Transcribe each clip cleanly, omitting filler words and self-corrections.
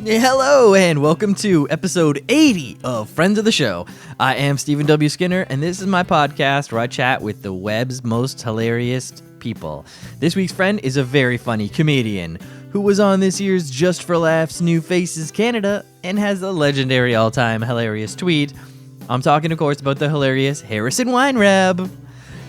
Hello and welcome to episode 80 of Friends of the Show. I am Stephen W. Skinner, and this is my podcast where I chat with the web's most hilarious people. This week's friend is a very funny comedian who was on this year's Just for Laughs New Faces Canada and has a legendary all-time hilarious tweet. I'm talking, of course, about the hilarious Harrison Weinreb.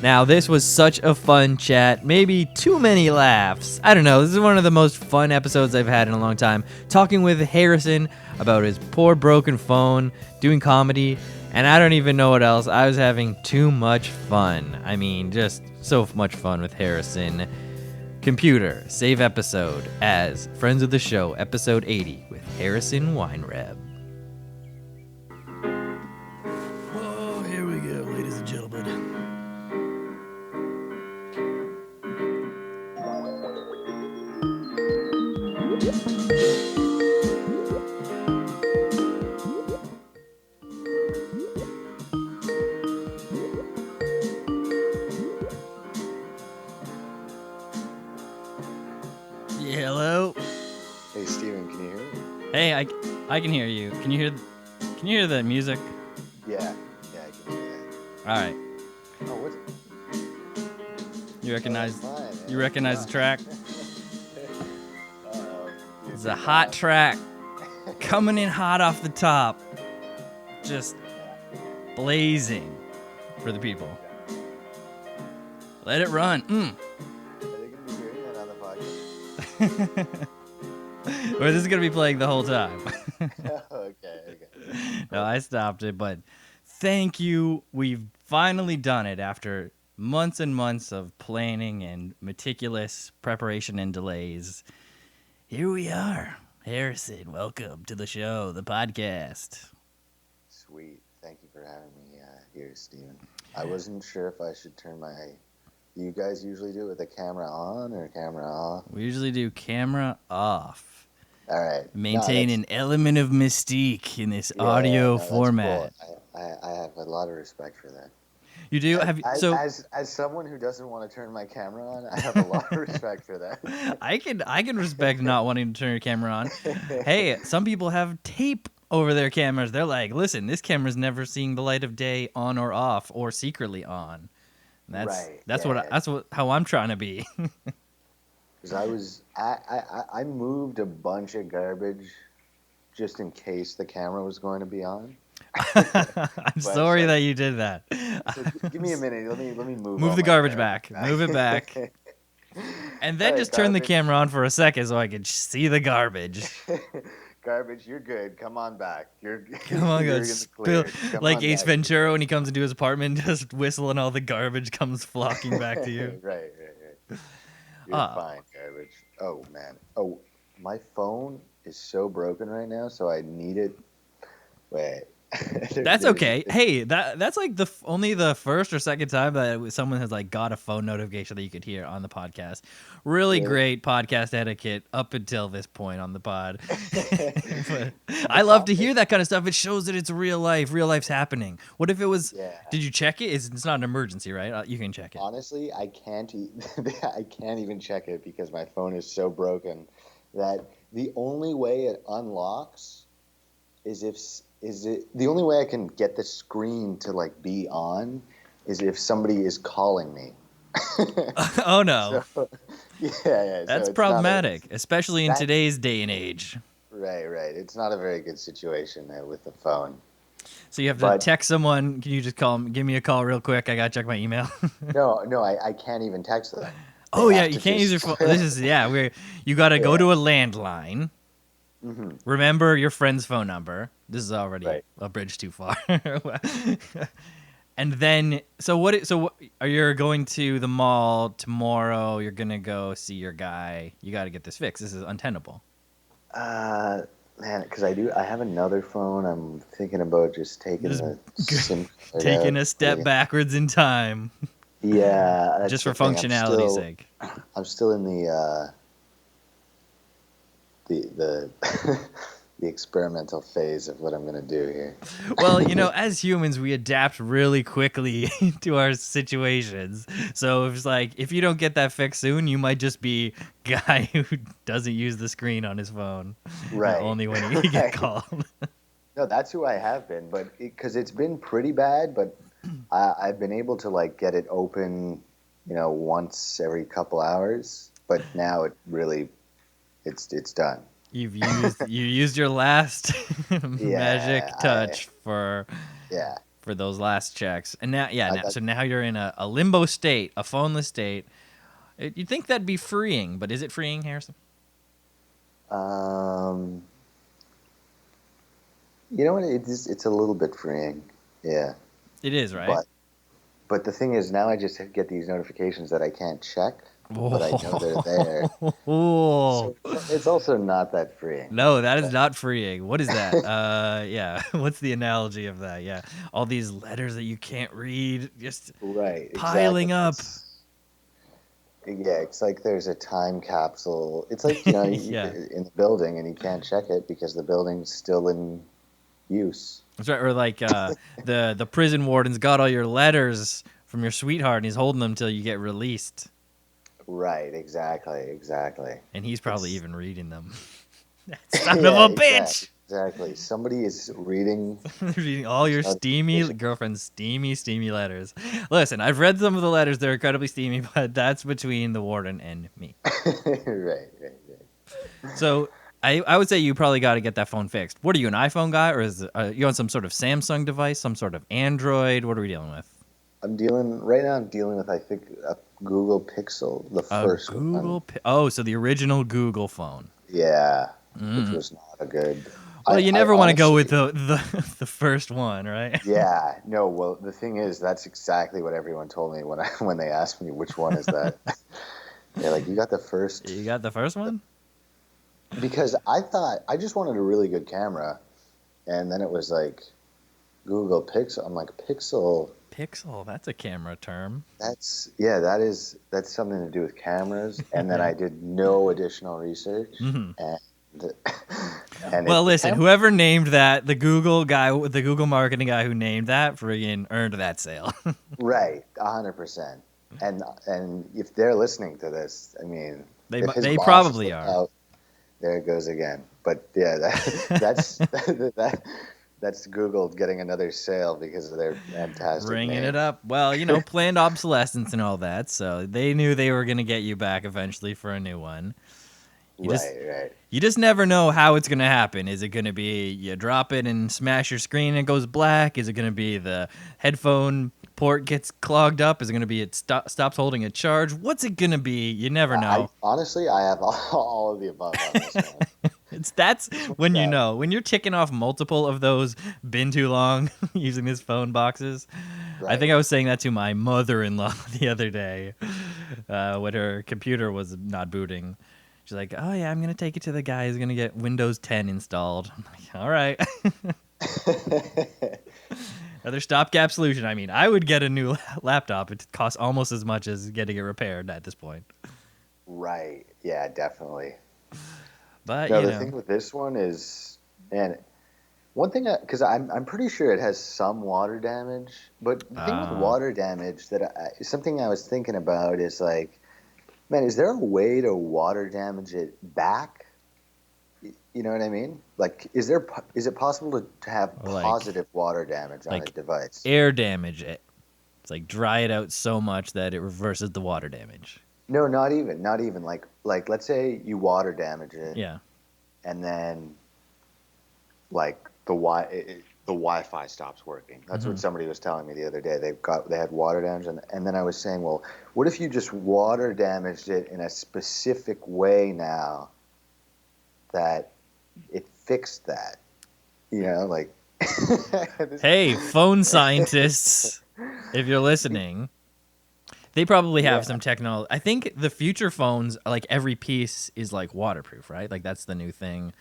Now, this was such a fun chat, maybe too many laughs. I don't know, this is one of the most fun episodes I've had in a long time. Talking with Harrison about his poor broken phone, doing comedy, and I don't even know what else. I was having too much fun. I mean, just so much fun with Harrison. Computer, save episode as Friends of the Show, episode 80 with Harrison Weinreb. Oh, here we go, ladies and gentlemen. Yeah, hello? Hey Steven, can you hear me? Hey, I can hear you. Can you hear the music? Yeah, I can hear that. All right. Oh, what? You recognize Fine, you recognize the track? Uh-oh. It's a hot track coming in hot off the top. Just blazing for the people. Let it run. Are they going to be hearing that on the podcast? Or this is going to be playing the whole time. Okay. No, I stopped it, but thank you. We've finally done it after months and months of planning and meticulous preparation and delays. Here we are. Harrison, welcome to the show, the podcast. Sweet. Thank you for having me here, Steven. I wasn't sure if I should turn my... Do you guys usually do it with the camera on or camera off? We usually do camera off. All right. Maintain an element of mystique in this audio that's format. cool. I have a lot of respect for that. You do? As someone who doesn't want to turn my camera on, I have a lot of respect for that. I can respect not wanting to turn your camera on. Hey, some people have tape over their cameras. They're like, listen, this camera's never seeing the light of day on or off or secretly on. That's how I'm trying to be. Because I moved a bunch of garbage just in case the camera was going to be on. I'm sorry that you did that. So give me a minute. Let me Move the garbage back. Move it back. And then just turn the camera on for a second so I can see the garbage. Garbage, you're good. Come on back. Come on, you're go in the spill clear. like on Ace back. Ventura when he comes into his apartment, just whistle and all the garbage comes flocking back to you. Right. You're fine, garbage. Oh man. Oh, my phone is so broken right now, so I need it. Wait. That's okay. Hey, that's like only the first or second time that someone has like got a phone notification that you could hear on the podcast. Really great podcast etiquette up until this point on the pod. But I love to hear that kind of stuff. It shows that it's real life. Real life's happening. What if it was? Yeah. Did you check it? It's not an emergency, right? You can check it. Honestly, I can't even check it because my phone is so broken that the only way it unlocks the only way I can get the screen to like be on is if somebody is calling me. Oh no. So, yeah. That's problematic, especially in today's day and age. Right. It's not a very good situation with the phone. So you have to text someone. Can you just give me a call real quick? I gotta check my email. No, I can't even text them. Oh yeah, you can't use your phone. This is you gotta go to a landline. Mm-hmm. Remember your friend's phone number. This is already a bridge too far. And then, so are you going to the mall tomorrow? You're gonna go see your guy. You got to get this fixed. This is untenable. Man, because I have another phone. I'm thinking about just taking a step backwards in time. Yeah, just for functionality's sake. I'm still in the the experimental phase of what I'm gonna do here. Well, as humans, we adapt really quickly to our situations. So if it's like, if you don't get that fixed soon, you might just be guy who doesn't use the screen on his phone, Right. only when he get Right. called. No, that's who I have been, but because it's been pretty bad, but I've been able to like get it open, once every couple hours. But now it's done. You used your last Yeah, magic touch for yeah. those last checks, and now I got, so now you're in a limbo state, a phoneless state. You'd think that'd be freeing, but is it freeing, Harrison? um, you know what? It's a little bit freeing. Yeah, It is, right? but but the thing is, now I just get these notifications that I can't check, but I know they're there. Oh, So it's also not that freeing. no, that is not freeing. What is that? Yeah. What's the analogy of that? Yeah. All these letters that you can't read just Right, exactly. piling up. It's like there's a time capsule. It's like, Yeah. in the building and you can't check it because the building's still in use. That's right. Or like the prison warden's got all your letters from your sweetheart and he's holding them till you get released. Right, exactly. And he's probably It's even reading them. Son of yeah, a bitch! exactly. Somebody is reading. Reading all your steamy girlfriend's steamy letters. Listen, I've read some of the letters; they're incredibly steamy, but that's between the warden and me. Right. So I would say you probably got to get that phone fixed. What are you, an iPhone guy, or is you on some sort of Samsung device, some sort of Android? What are we dealing with? I'm dealing with, I think, a Google Pixel, the A first one. Google. So the original Google phone. Yeah, which was not a good. Well, you I never want to go with honestly, the first one, right? Yeah, no. Well, the thing is, that's exactly what everyone told me when they asked me which one is that. They're like, "You got the first," You got the first one? because I thought I just wanted a really good camera, and then it was like Google Pixel. I'm like, Pixel. Pixel. That's a camera term. That's something to do with cameras. And then Yeah. I did no additional research, Mhm. and and Well, the listen, whoever named that, the Google guy, the Google marketing guy who named that, friggin' earned that sale. right, 100%. And if they're listening to this, I mean, if his They boss is probably looking are. out, there it goes again. But yeah, that's that's Google getting another sale because of their fantastic Ringing name. it up. Well, planned obsolescence and all that, so they knew they were gonna get you back eventually for a new one. Right. You just never know how it's gonna happen. Is it gonna be you drop it and smash your screen and it goes black? Is it gonna be the headphone port gets clogged up? Is it gonna be it stops holding a charge? What's it gonna be? You never I know. honestly, I have all of the above on this one. That's when you Yeah, know. When you're ticking off multiple of those been too long using these phone boxes. I think right. I was saying that to my mother-in-law the other day when her computer was not booting. She's like, "Oh yeah, I'm gonna take it to the guy who's gonna get Windows 10 installed." I'm like, "All right." Another stopgap solution. I mean, I would get a new laptop. It costs almost as much as getting it repaired at this point. Right. Yeah, definitely. But No, the thing with this one is, and one thing, because I'm pretty sure it has some water damage, but the thing with uh, water damage something I was thinking about is like, man, is there a way to water damage it back? You know what I mean? Like, is it possible to have or positive water damage on a like device? air damage it. It's like dry it out so much that it reverses the water damage. No, not even like let's say you water damage it, Yeah. and then like the Wi-Fi stops working. That's what somebody was telling me the other day. They had water damage, and then I was saying, well, what if you just water damaged it in a specific way now that it fixed that? Like Hey, phone scientists, if you're listening, they probably have yeah, some technology. I think the future phones, like every piece is like waterproof, right? Like that's the new thing.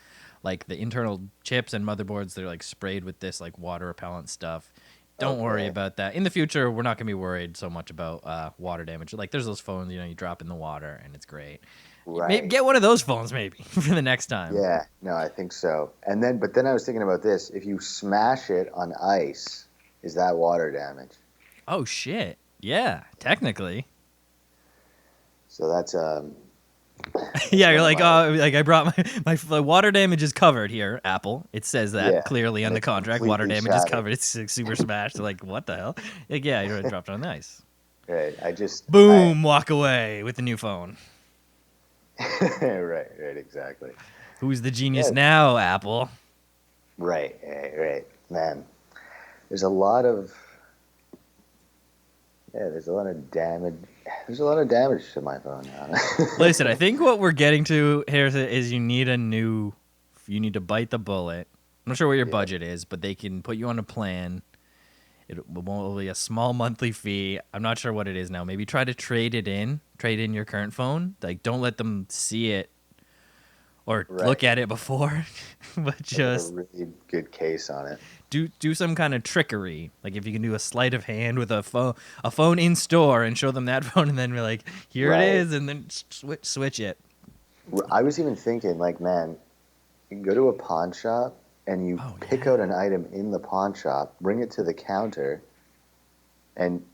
Like the internal chips and motherboards, they're like sprayed with this like water repellent stuff. Don't worry okay, about that. In the future, we're not gonna be worried so much about water damage. Like there's those phones, you drop in the water and it's great. Maybe Right. get one of those phones maybe for the next time. Yeah. No, I think so. But then I was thinking about this. If you smash it on ice, is that water damage? Oh shit. Yeah, technically. So that's Yeah, you're one of like, my oh, like I brought my water damage is covered here, Apple. It says that yeah, clearly on and the it's contract. Water completely damage is shattered. covered. It's like, super smashed. Like, what the hell? Like, yeah, you dropped it on the ice. Right. Boom, walk away with the new phone. Right, exactly. Who's the genius Yeah. now, Apple? Right. Man, there's a lot of there's a lot of damage. There's a lot of damage to my phone now. Listen, I think what we're getting to here is you need to bite the bullet. I'm not sure what your budget is, but they can put you on a plan. It will be a small monthly fee. I'm not sure what it is now. Maybe try to trade in your current phone. Like, don't let them see it or look at it before, but just a really good case on it. do some kind of trickery. Like if you can do a sleight of hand with a phone in store and show them that phone, and then be like, here it is, and then switch it. I was even thinking, like, man, you can go to a pawn shop and you pick out an item in the pawn shop, bring it to the counter, and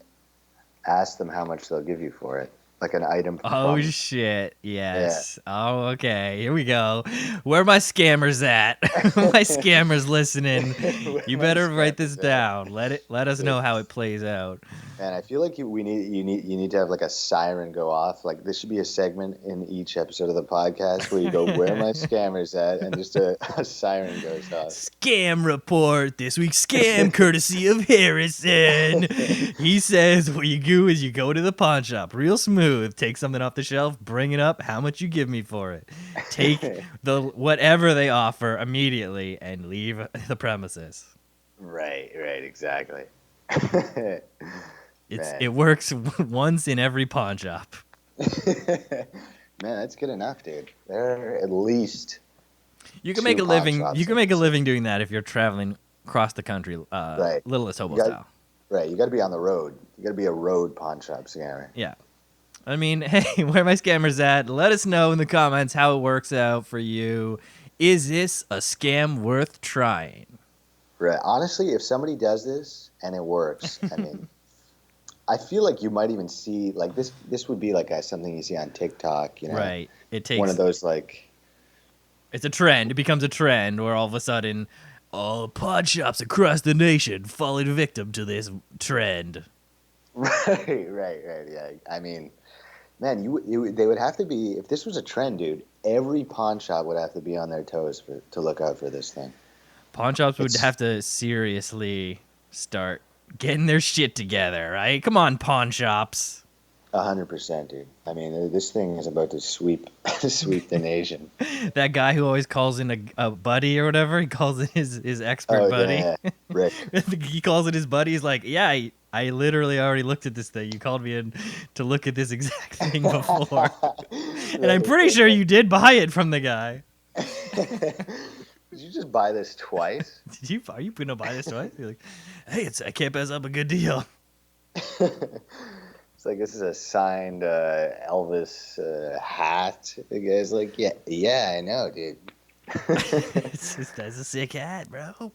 ask them how much they'll give you for it. Like an item. Oh, shit. Yes. Yeah. Oh, okay. Here we go. Where are my scammers at? My scammers listening. You better write this down. Let us know how it plays out. Man, I feel like you need to have like a siren go off. Like this should be a segment in each episode of the podcast where you go, "Where are my scammers at?" and just a siren goes off. Scam report. This week's scam courtesy of Harrison. He says what you do is you go to the pawn shop, real smooth, take something off the shelf, bring it up, how much you give me for it. Take the whatever they offer immediately and leave the premises. Right, exactly. It works once in every pawn shop. Man, that's good enough, dude. There are at least you can make a living. You can make a living doing that if you're traveling across the country, Littlest Hobo style. Right, you got to be on the road. You got to be a road pawn shop scammer. Yeah. I mean, hey, where are my scammers at? Let us know in the comments how it works out for you. Is this a scam worth trying? Right. Honestly, if somebody does this and it works, I mean, I feel like you might even see like this. This would be like something you see on TikTok. You know, right? It takes one of those like. It's a trend. It becomes a trend where all of a sudden, all pawn shops across the nation falling victim to this trend. Right. Yeah. I mean, man, they would have to be, if this was a trend, dude. Every pawn shop would have to be on their toes to look out for this thing. Pawn shops would have to seriously start getting their shit together, right? Come on, pawn shops. 100%, dude. I mean, this thing is about to sweep the nation. That guy who always calls in a buddy or whatever, he calls in his expert buddy. Yeah. Rick. He calls it his buddy. He's like, yeah, I literally already looked at this thing. You called me in to look at this exact thing before. And I'm pretty sure you did buy it from the guy. Did you just buy this twice? Are you going to buy this twice? You're like, hey, I can't pass up a good deal. It's like, this is a signed Elvis hat. The guy's like, yeah, I know, dude. That's a sick hat, bro.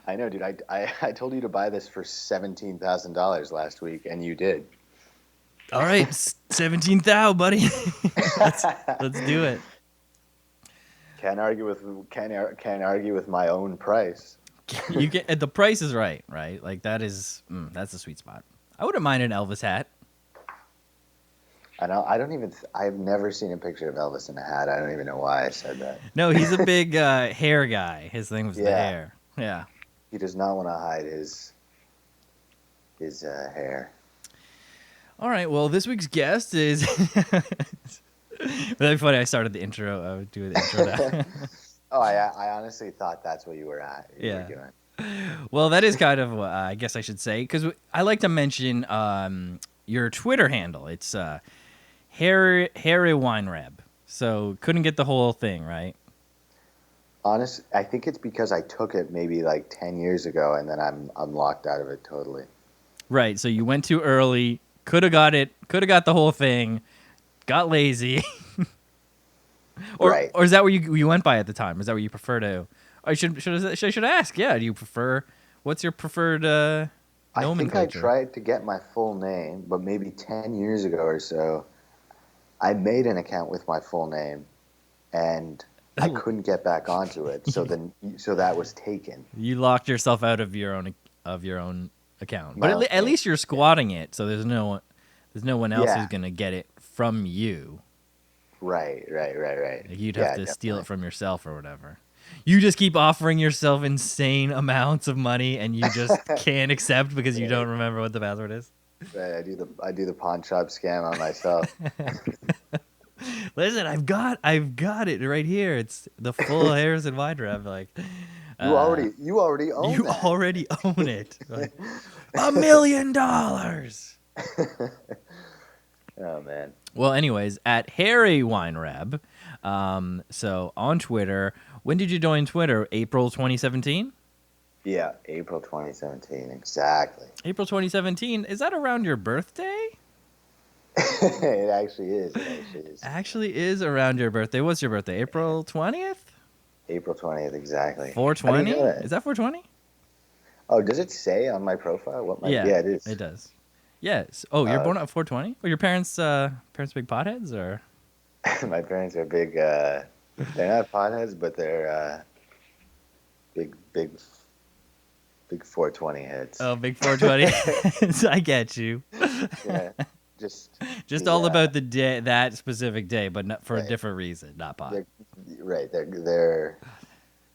I know, dude. I told you to buy this for $17,000 last week, and you did. All right, 17,000, buddy. let's do it. Can't argue with my own price. You get the price is right? Like that's the sweet spot. I wouldn't mind an Elvis hat. I've never seen a picture of Elvis in a hat. I don't even know why I said that. No, he's a big hair guy. His thing was the hair. Yeah. He does not want to hide his hair. All right. Well, this week's guest is. That'd be funny. I started the intro. I would do the intro now. I honestly thought that's what you were at. You were doing. Well, that is kind of what I guess I should say, because I like to mention your Twitter handle. It's Harry Weinreb. So couldn't get the whole thing right. Honestly, I think it's because I took it maybe like 10 years ago, and then I'm locked out of it totally. Right. So you went too early. Could have got the whole thing. got lazy. Or Right. or is that what you went by at the time? Is that what you prefer to? I should ask. Yeah, do you prefer? What's your preferred I think I nomenclature? tried to get my full name, but maybe 10 years ago or so, I made an account with my full name, and I couldn't get back onto it. So that was taken. You locked yourself out of your own account, but My own at name. least you're squatting it, so there's no one else who's Yeah. gonna get it from you. Right. Like you'd Yeah, have to steal definitely. it from yourself or whatever. You just keep offering yourself insane amounts of money, and you just can't accept because you don't remember what the password is. Right. I do the pawn shop scam on myself. Listen, I've got it right here. It's the full Harrison Weintraub. Like, You already own you that. already own it. Like, $1 million. Oh man. Well, anyways, at Harry Weinrab, so on Twitter, when did you join Twitter? April 2017? Yeah, April 2017, exactly. April 2017, is that around your birthday? It actually is. Actually is around your birthday. What's your birthday? April 20th? April 20th, exactly. 420? How do you know that? Is that 420? Oh, does it say on my profile what my? Yeah, Yeah, it is. It does. Yes. Oh, you're born at 420? Were your parents big potheads or? My parents are big. They're not potheads, but they're big 420 heads. Oh, big 420. I get you. Yeah, Just all about the day, that specific day, but not for a Right. different reason, not pot. They're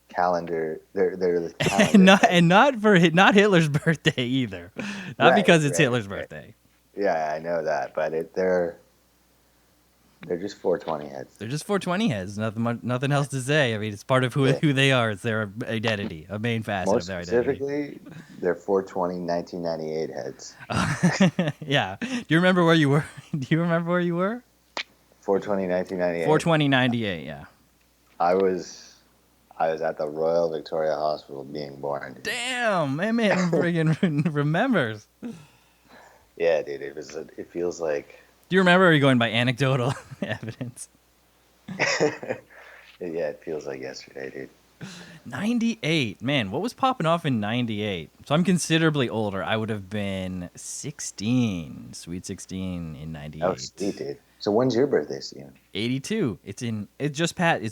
calendar. They're the calendar. not Hitler's birthday either. Not because it's Hitler's birthday. Yeah, I know that, but they're just 420 heads. They're just 420 heads. Nothing else to say. I mean, it's part of who they are. It's their identity, a main facet More of their identity. specifically, they're 420 1998 heads. Yeah. Do you remember where you were? 420 1998. 420 98. Yeah. I was at the Royal Victoria Hospital being born. Dude. Damn, man, friggin' remembers. Yeah, dude, it feels like. Do you remember? Or are you going by anecdotal evidence? Yeah, it feels like yesterday, dude. 98. Man, what was popping off in 98? So I'm considerably older. I would have been 16. Sweet 16 in 98. Oh, sweet, dude. So when's your birthday, Steven? 82. It's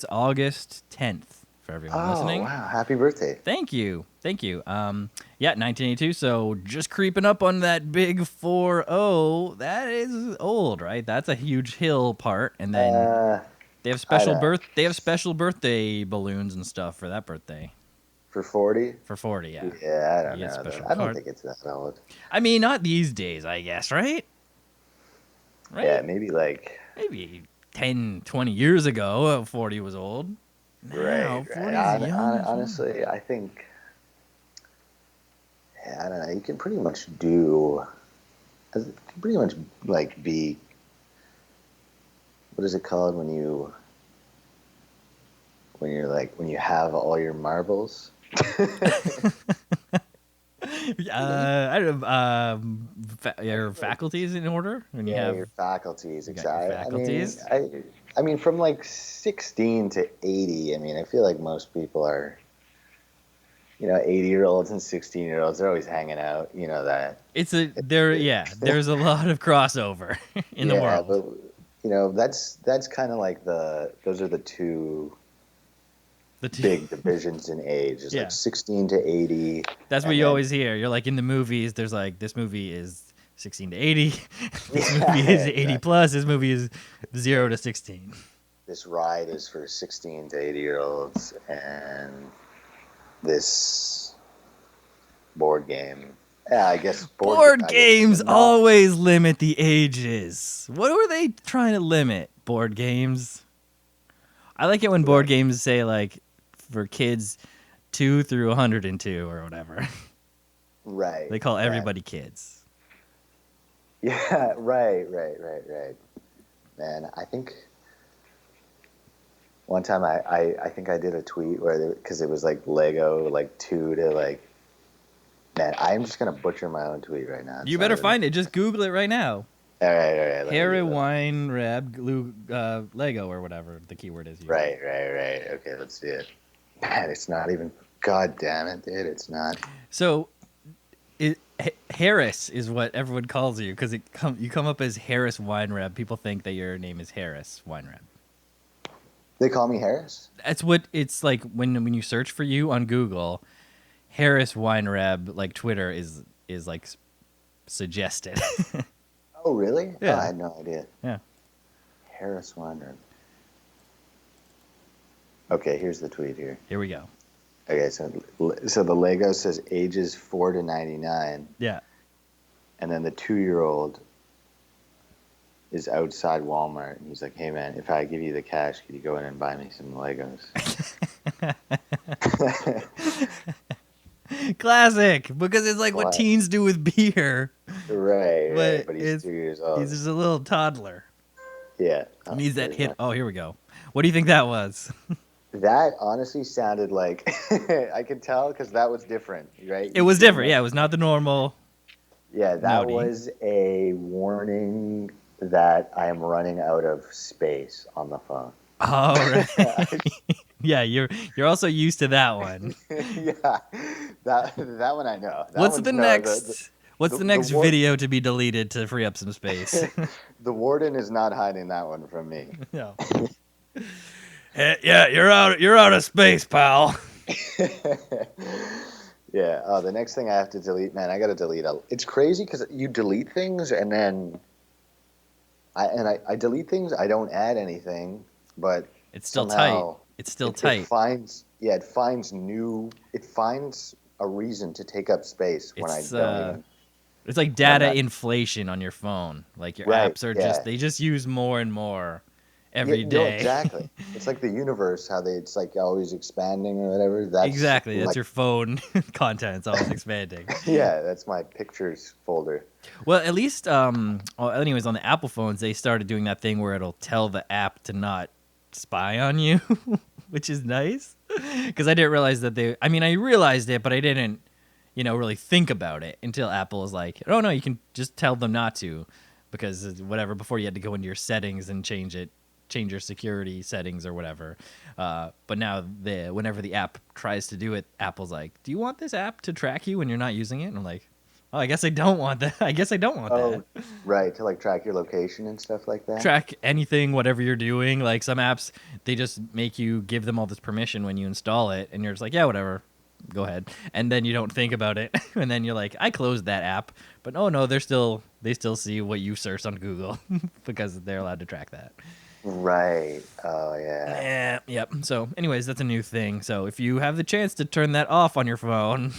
August 10th for everyone listening. Oh, wow. Happy birthday. Thank you. Yeah, 1982. So just creeping up on that big 4-0. That is old, right? That's a huge hill part. And then they have special birthday balloons and stuff for that birthday. For 40? For 40, yeah. Yeah, I don't You get know. special I don't card. think it's that old. I mean, not these days, I guess, right? Yeah, maybe like. Maybe 10, 20 years ago, 40 was old. Now, 40 is young. Honestly, I think. Yeah, I don't know. You can pretty much do. You can pretty much like be. What is it called when you have all your marbles? I don't know, your faculties in order when you have your faculties, you got your exactly. faculties. I mean, from like 16 to 80. I mean, I feel like most people are. 80-year-olds and 16-year-olds, they're always hanging out. You know that. There's a lot of crossover in the world. But that's kind of like those are the two big divisions in age. It's like 16 to 80. That's what you always hear. You're like in the movies. There's like this movie is 16 to 80. This movie is 80 plus. This movie is 0 to 16. This ride is for 16 to 80-year-olds, and this board game. Yeah, I guess board games always limit the ages. What were they trying to limit? Board games. I like it when board games say like for kids 2 through 102 or whatever. Right. They call everybody kids. Yeah, right. Man, I think one time I think I did a tweet because it was like Lego like 2 to like. Man, I'm just gonna butcher my own tweet right now. You better find it. Just Google it right now. All right. Let me Harry do it. Wine Rab glue Lego or whatever the keyword is. Right. Okay, let's see it. Man, it's not even. God damn it, dude! It's not. So, Harris is what everyone calls you because you come up as Harris Weinreb. People think that your name is Harris Weinreb. They call me Harris. That's what it's like when you search for you on Google. Harris Weinreb, like Twitter, is like suggested. Oh, really? Yeah. Oh, I had no idea. Yeah. Harris Weinreb. Okay, here's the tweet here. Here we go. Okay, so the Lego says ages 4 to 99, Yeah. and then the 2-year-old is outside Walmart, and he's like, "Hey man, if I give you the cash, could you go in and buy me some Legos?" Classic, because it's like what Classic. teens do with beer. Right. But he's 2 years old. He's just a little toddler. Yeah. He needs that hit. Oh, here we go. What do you think that was? That honestly sounded like I could tell because that was different, right? It was different. Yeah, it was not the normal. Yeah, that Nody. was a warning that I am running out of space on the phone. Oh, right. Yeah, you're also used to that one. Yeah, that one I know. What's the next? What's the next war- video to be deleted to free up some space? The warden is not hiding that one from me. No. Yeah, you're out of space, pal. Yeah. Oh, the next thing I have to delete, man, I got to delete. It's crazy because you delete things and then I delete things. I don't add anything, but It's still somehow tight. It's still tight. It finds a reason to take up space when I don't even. It's like data inflation on your phone. Like your Right, apps are yeah. they just use more and more every No, day. exactly. It's like the universe, how it's like always expanding or whatever. That's Exactly. That's like- your phone content. It's always expanding. Yeah, that's my pictures folder. Well, at least, anyways, on the Apple phones, they started doing that thing where it'll tell the app to not spy on you, which is nice. Because I didn't realize that I realized it, but I didn't, really think about it until Apple was like, oh, no, you can just tell them not to. Because whatever, before you had to go into your settings and change your security settings or whatever. But now whenever the app tries to do it, Apple's like, do you want this app to track you when you're not using it? And I'm like, oh, I guess I don't want that. Oh, right, to like track your location and stuff like that. Track anything, whatever you're doing. Like some apps, they just make you give them all this permission when you install it. And you're just like, yeah, whatever. Go ahead. And then you don't think about it. And then you're like, I closed that app. But oh no, they still see what you search on Google because they're allowed to track that. Right. Oh, yeah. Yep. So, anyways, that's a new thing. So, if you have the chance to turn that off on your phone,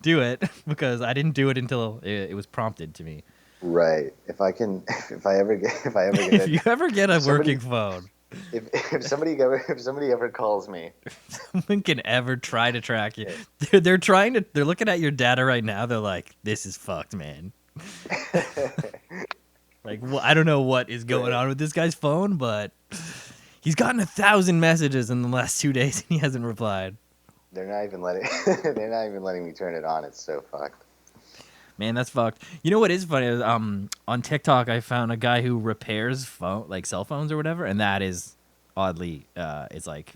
do it because I didn't do it until it was prompted to me. Right. If I ever get If you ever get a working phone, if somebody ever calls me, someone can ever try to track you. They're looking at your data right now. They're like, this is fucked, man. Like, well, I don't know what is going on with this guy's phone, but he's gotten 1,000 messages in the last 2 days and he hasn't replied. they're not even letting me turn it on. It's so fucked. Man, that's fucked. You know what is funny? On TikTok, I found a guy who repairs cell phones or whatever, and that is oddly, it's like,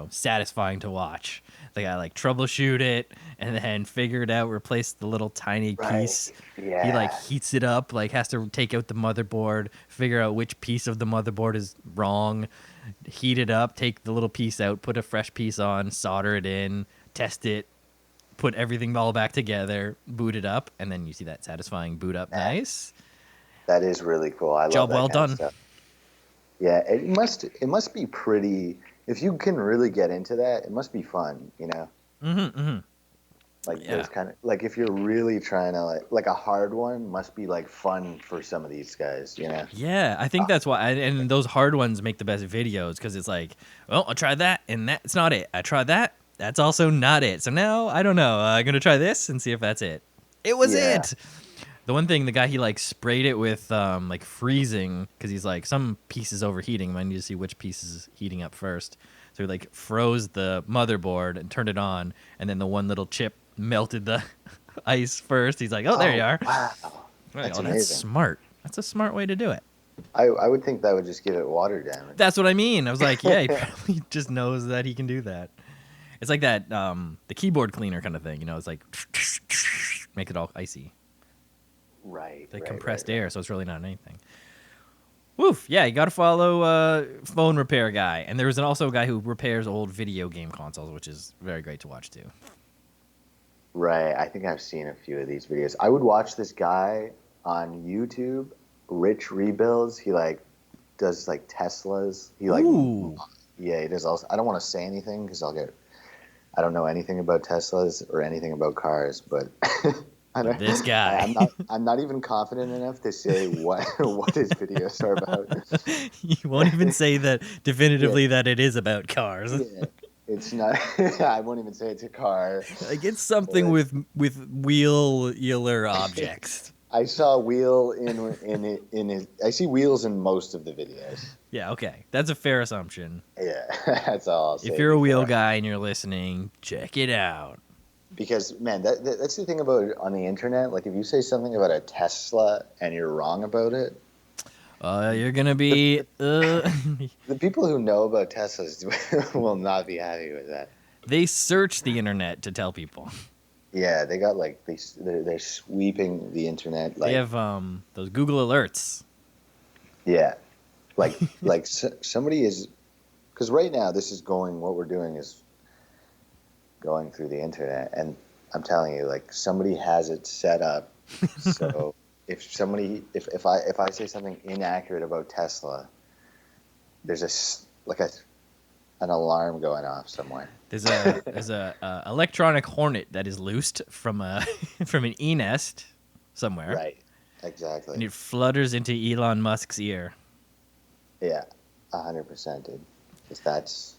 satisfying to watch. The guy troubleshoot it and then figure it out, replace the little tiny piece. Yeah. He heats it up, has to take out the motherboard, figure out which piece of the motherboard is wrong, heat it up, take the little piece out, put a fresh piece on, solder it in, test it, put everything all back together, boot it up, and then you see that satisfying boot up. Nice. That is really cool. I love Job that well kind of done. stuff. Yeah, it must be pretty. If you can really get into that, it must be fun. Those kind of if you're really trying to like a hard one must be fun for some of these guys. Yeah, I think that's why. And those hard ones make the best videos because it's like, well, I tried that and that's not it. I tried that. That's also not it. So now I don't know. I'm gonna try this and see if that's it. It was it. The one thing, the guy, he sprayed it with freezing because he's like, some pieces overheating. I need to see which piece is heating up first. So he froze the motherboard and turned it on, and then the one little chip melted the ice first. He's like, oh, there you are. Wow. Right, That's that's amazing. smart. That's a smart way to do it. I would think that would just give it water damage. That's what I mean. I was like, yeah, he probably just knows that he can do that. It's like that, the keyboard cleaner kind of thing. You know, it's like make it all icy. Right. Like compressed air, so it's really not anything. Woof. Yeah, you got to follow phone repair guy. And there was also a guy who repairs old video game consoles, which is very great to watch too. Right. I think I've seen a few of these videos. I would watch this guy on YouTube, Rich Rebuilds. He like does like Teslas. He like Ooh. Yeah, he does also. I don't want to say anything because I don't know anything about Teslas or anything about cars, but This guy. I'm not even confident enough to say what his videos are about. You won't even say that definitively that it is about cars. Yeah, it's not. I won't even say it's a car. Like it's something with wheeler objects. I saw wheel in his. I see wheels in most of the videos. Yeah, okay. That's a fair assumption. Yeah, that's all I'll say. If you're a wheel guy and you're listening, check it out. Because, man, that's the thing about it on the internet. Like, if you say something about a Tesla and you're wrong about it... You're going to be... The people who know about Teslas will not be happy with that. They search the internet to tell people. Yeah, they got, like... They're sweeping the internet. Like, they have those Google alerts. Yeah. Like somebody is... Because right now, what we're doing is... going through the internet, and I'm telling you, like, somebody has it set up so if I say something inaccurate about Tesla, there's an alarm going off somewhere. There's a electronic hornet that is loosed from from an e-nest somewhere. Right, exactly. And it flutters into Elon Musk's ear. Yeah, 100%, dude. Because that's...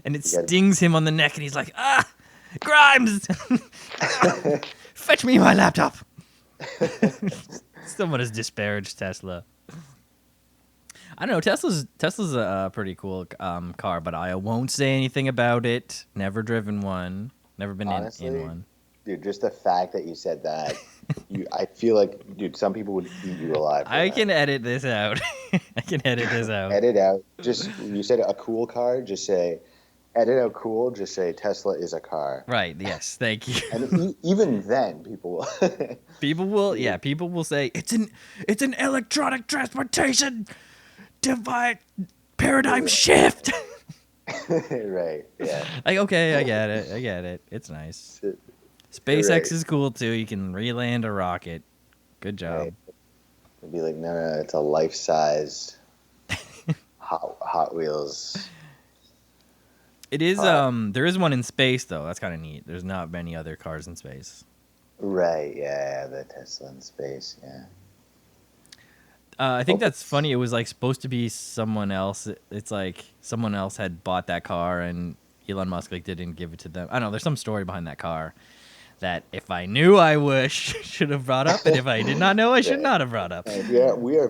And it stings him on the neck, and he's like, Grimes! Fetch me my laptop! Someone has disparaged Tesla. I don't know, Tesla's a pretty cool car, but I won't say anything about it. Never driven one. Never been Honestly, in one. Dude, just the fact that you said that, I feel like, dude, some people would eat you alive. I can edit this out. I can edit this out. Edit out. You said a cool car, just say, edit out cool, just say Tesla is a car. Right, yes, thank you. And even then, people will... people will say, it's an electronic transportation paradigm shift. Right, yeah. Like, okay, I get it. It's nice. SpaceX right. is cool too. You can re-land a rocket. Good job. Right. It'd be like, no, it's a life-size Hot Wheels. It is. There is one in space though. That's kind of neat. There's not many other cars in space. Right. Yeah, the Tesla in space. Yeah. I think that's funny. It was like supposed to be someone else. It's like someone else had bought that car and Elon Musk like didn't give it to them. I don't know. There's some story behind that car that if I knew, I should have brought up, and if I did not know, I should not have brought up. Yeah, we are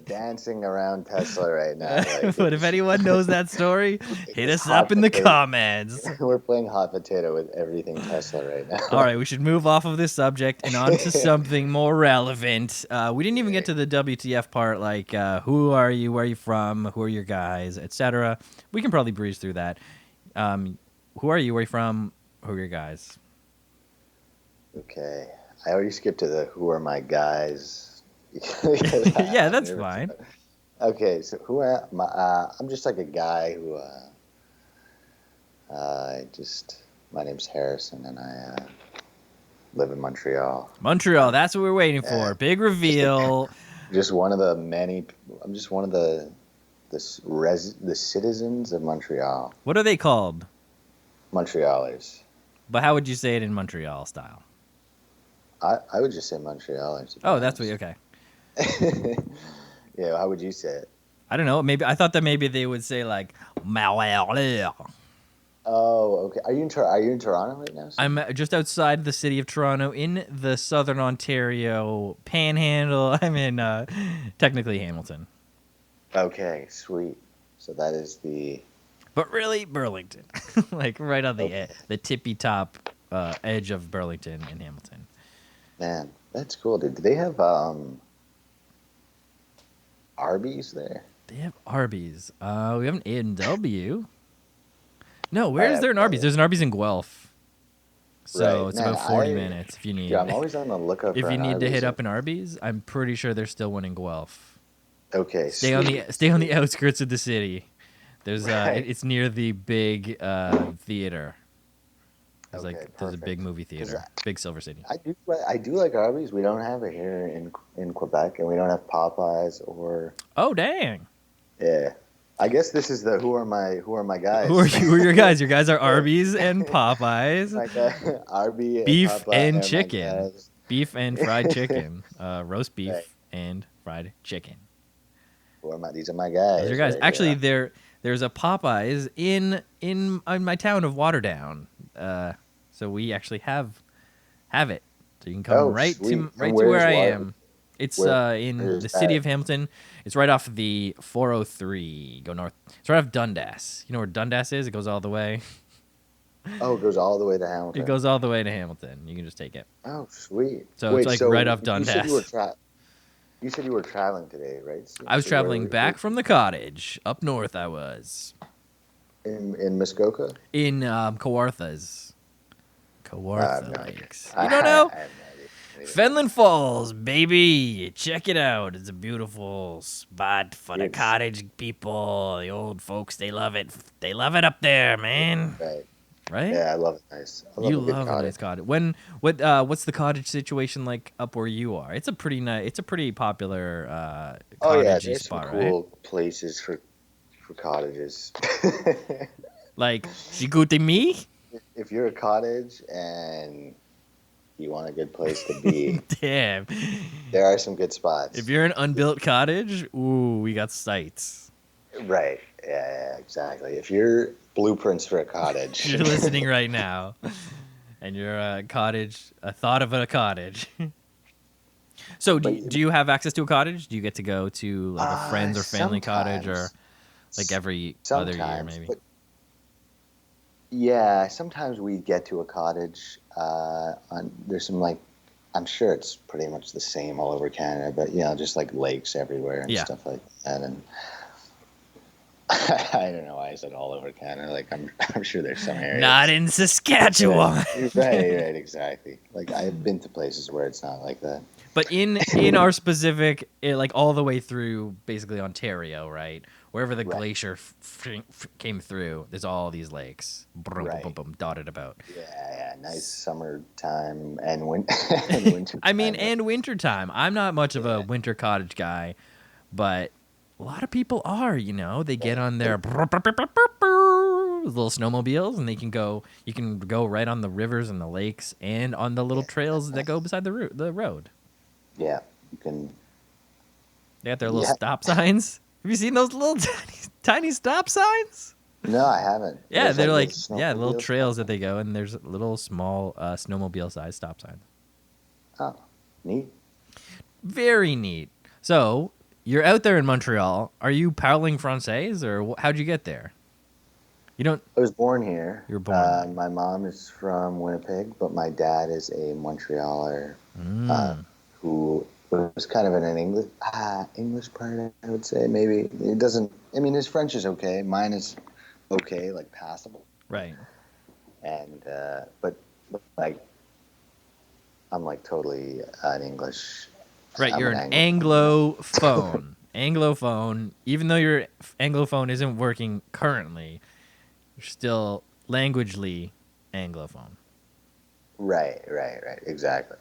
dancing around Tesla right now. Like, but if anyone knows that story, hit us up in the comments. We're playing hot potato with everything Tesla right now. All right, we should move off of this subject and on to something more relevant. We didn't even get to the WTF part, like who are you, where are you from, who are your guys, etc. We can probably breeze through that. Who are you, where are you from, who are your guys? Okay, I already skipped to the who are my guys. Yeah, that's fine. Okay, so who am I? I'm just like a guy who, my name's Harrison, and I live in Montreal. Montreal, that's what we're waiting for. Big reveal. Just one of the many. I'm just one of the citizens of Montreal. What are they called? Montrealers. But how would you say it in Montreal style? I would just say Montrealers. Oh, that's what. Okay. Yeah, how would you say it? I don't know. Maybe I thought that maybe they would say like Montreal. Oh, okay. Are you in Toronto right now? I'm just outside the city of Toronto in the southern Ontario panhandle. I'm in technically Hamilton. Okay, sweet. So that is but really Burlington, like right on the tippy top edge of Burlington and Hamilton. Man, That's cool, dude. Do they have Arby's there? They have Arby's. We have an A&W. No, where Right, is there an Arby's? There's an Arby's in Guelph. So right. it's Man, about 40 minutes if you yeah, need I'm always on the lookout if for you an need to hit Arby's. up an Arby's. I'm pretty sure there's still one in Guelph. Okay, Stay on the outskirts of the city. There's Right. it's near the big theater. There's Okay, there's a big perfect. movie 'Cause theater, big Silver City. I do like Arby's. We don't have it here in Quebec, and we don't have Popeyes or Oh dang! yeah. I guess this is the who are my Who are guys? you? Who are your guys? Your guys are Arby's and Popeyes, My guy, Arby and beef Popeye and are my chicken, guys. beef and fried chicken, roast beef Right. and fried chicken. These are my Those are your guys guys. right Actually, here. there's a Popeyes in my town of Waterdown. So we actually have it. So you can come Oh, right sweet. to And where where's I Water? am. It's Where in is the city that? of Hamilton. It's right off the 403. Go north. It's right off Dundas. You know where Dundas is? It goes all the way. Oh, it goes all the way to It Hamilton. goes all the way to Hamilton. You can just take it. Oh, sweet. So it's like right off You said Dundas. you said you were traveling today, right? I was So traveling back from the cottage up north. I was in Muskoka. in Kawarthas. Kawartha No idea. Lakes. You don't know? I have no idea. Fenland Falls, baby. Check it out. It's a beautiful spot for the It's- cottage people. The old folks, they love it. They love it up there, man. Right. Right? Yeah, I love it. Nice. I love You a good love a cottage. nice cottage. What's the cottage situation like up where you are? It's a pretty nice. It's a pretty popular Oh yeah, cottagey there's some spot, cool right? places for cottages. Like Shigute me? If you're a cottage and you want a good place to be, Damn. there are some good spots. If you're an unbuilt cottage, ooh, we got sites. Right. Yeah, exactly. If you're blueprints for a cottage. You're listening right now, and you're a thought of a cottage. So, do you have access to a cottage? Do you get to go to like a friend's or family cottage, or like every other year maybe? But yeah, sometimes we get to a cottage. There's some I'm sure it's pretty much the same all over Canada, but just like lakes everywhere and Yeah. stuff like that. And I don't know why I said all over Canada. Like I'm sure there's some areas. Not in Saskatchewan. Right, exactly. Like I've been to places where it's not like that. But in our specific, like all the way through basically Ontario, right? Wherever the Right. glacier came through, there's all these lakes, boom, Right. boom, boom, dotted about. Yeah, nice summertime and and winter. I mean, and wintertime. I'm not much of a winter cottage guy, but a lot of people are. They get on their little snowmobiles, and you can go right on the rivers and the lakes, and on the little trails that go beside the road. Yeah, you can. They got their little Yeah. stop signs. Have you seen those little tiny stop signs? No, I haven't. Yeah, There's, they're little little snowmobiles. trails that they go, and there's little small snowmobile-sized stop signs. Oh, neat. Very neat. So you're out there in Montreal. Are you parling français, or how'd you get there? You don't. I was born here. You were born My mom is from Winnipeg, but my dad is a Montrealer who was kind of in an English part, I would say. Maybe it doesn't. I mean, his French is okay. Mine is okay, like passable. Right. And but like, I'm like totally an English. Right. I'm You're an Anglophone. Anglophone. Even though your Anglophone isn't working currently, you're still languagely Anglophone. Right. Exactly.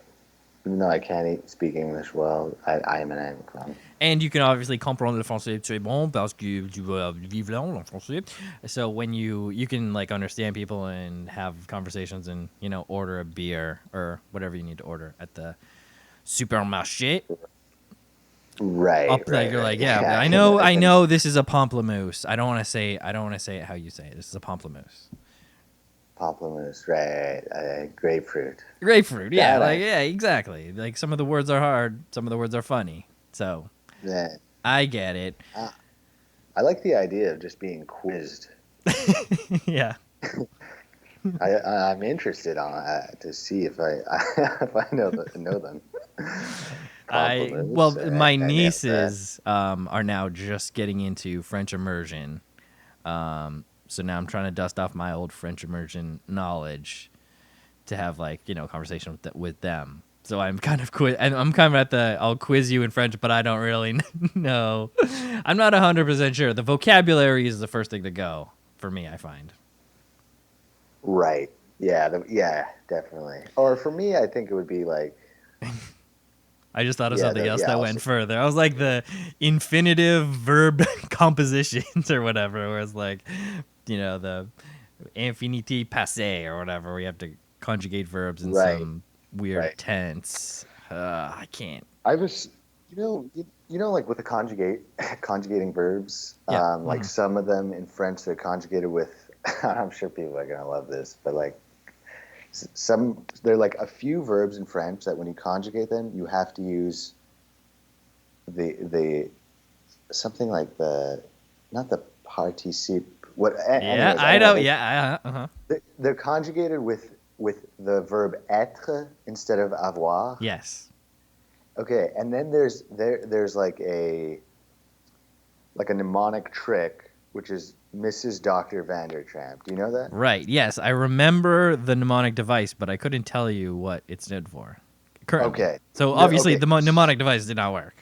Even though I can't speak English well, I am an Anglophone. And you can obviously comprendre le français très bon parce que tu vas vivre là en français. So when you can like understand people and have conversations and order a beer or whatever you need to order at the supermarché. Right. You're like, yeah, I know this is a pamplemousse. I don't want to say it how you say it. This is a pamplemousse. Pamplemousse, right? Grapefruit. Grapefruit, yeah, Yeah, exactly. Like some of the words are hard, some of the words are funny. So Yeah. I get it. I like the idea of just being quizzed. Yeah. I'm interested to see if I if I know them. Compliments. My I nailed that. nieces are now just getting into French immersion. So now I'm trying to dust off my old French immersion knowledge to have conversation with them. So I'm kind of and I'm kind of at the I'll quiz you in French, but I don't really know. I'm not 100% sure. The vocabulary is the first thing to go for me, I find. Right. Yeah. Yeah. Definitely. Or for me, I think it would be like I just thought of yeah. something else that I'll went further. I was like the infinitive verb compositions or whatever, where it's like, the infinity passé or whatever, where you have to conjugate verbs in right. some weird Right. tense. I can't. I was, like with the conjugating verbs, Yeah. like some of them in French, they're conjugated with, I'm sure people are gonna love this, but like there are like a few verbs in French that when you conjugate them, you have to use the something like not the participe. Yeah, Anyways, I I don't know. know. Yeah. They're conjugated with the verb être instead of avoir. Yes. Okay, and then there's like a mnemonic trick, which is Mrs. Dr. Vandertramp. Do you know that? Right. Yes, I remember the mnemonic device, but I couldn't tell you what it stood for currently. Okay. So No, obviously okay. the mnemonic device did not work.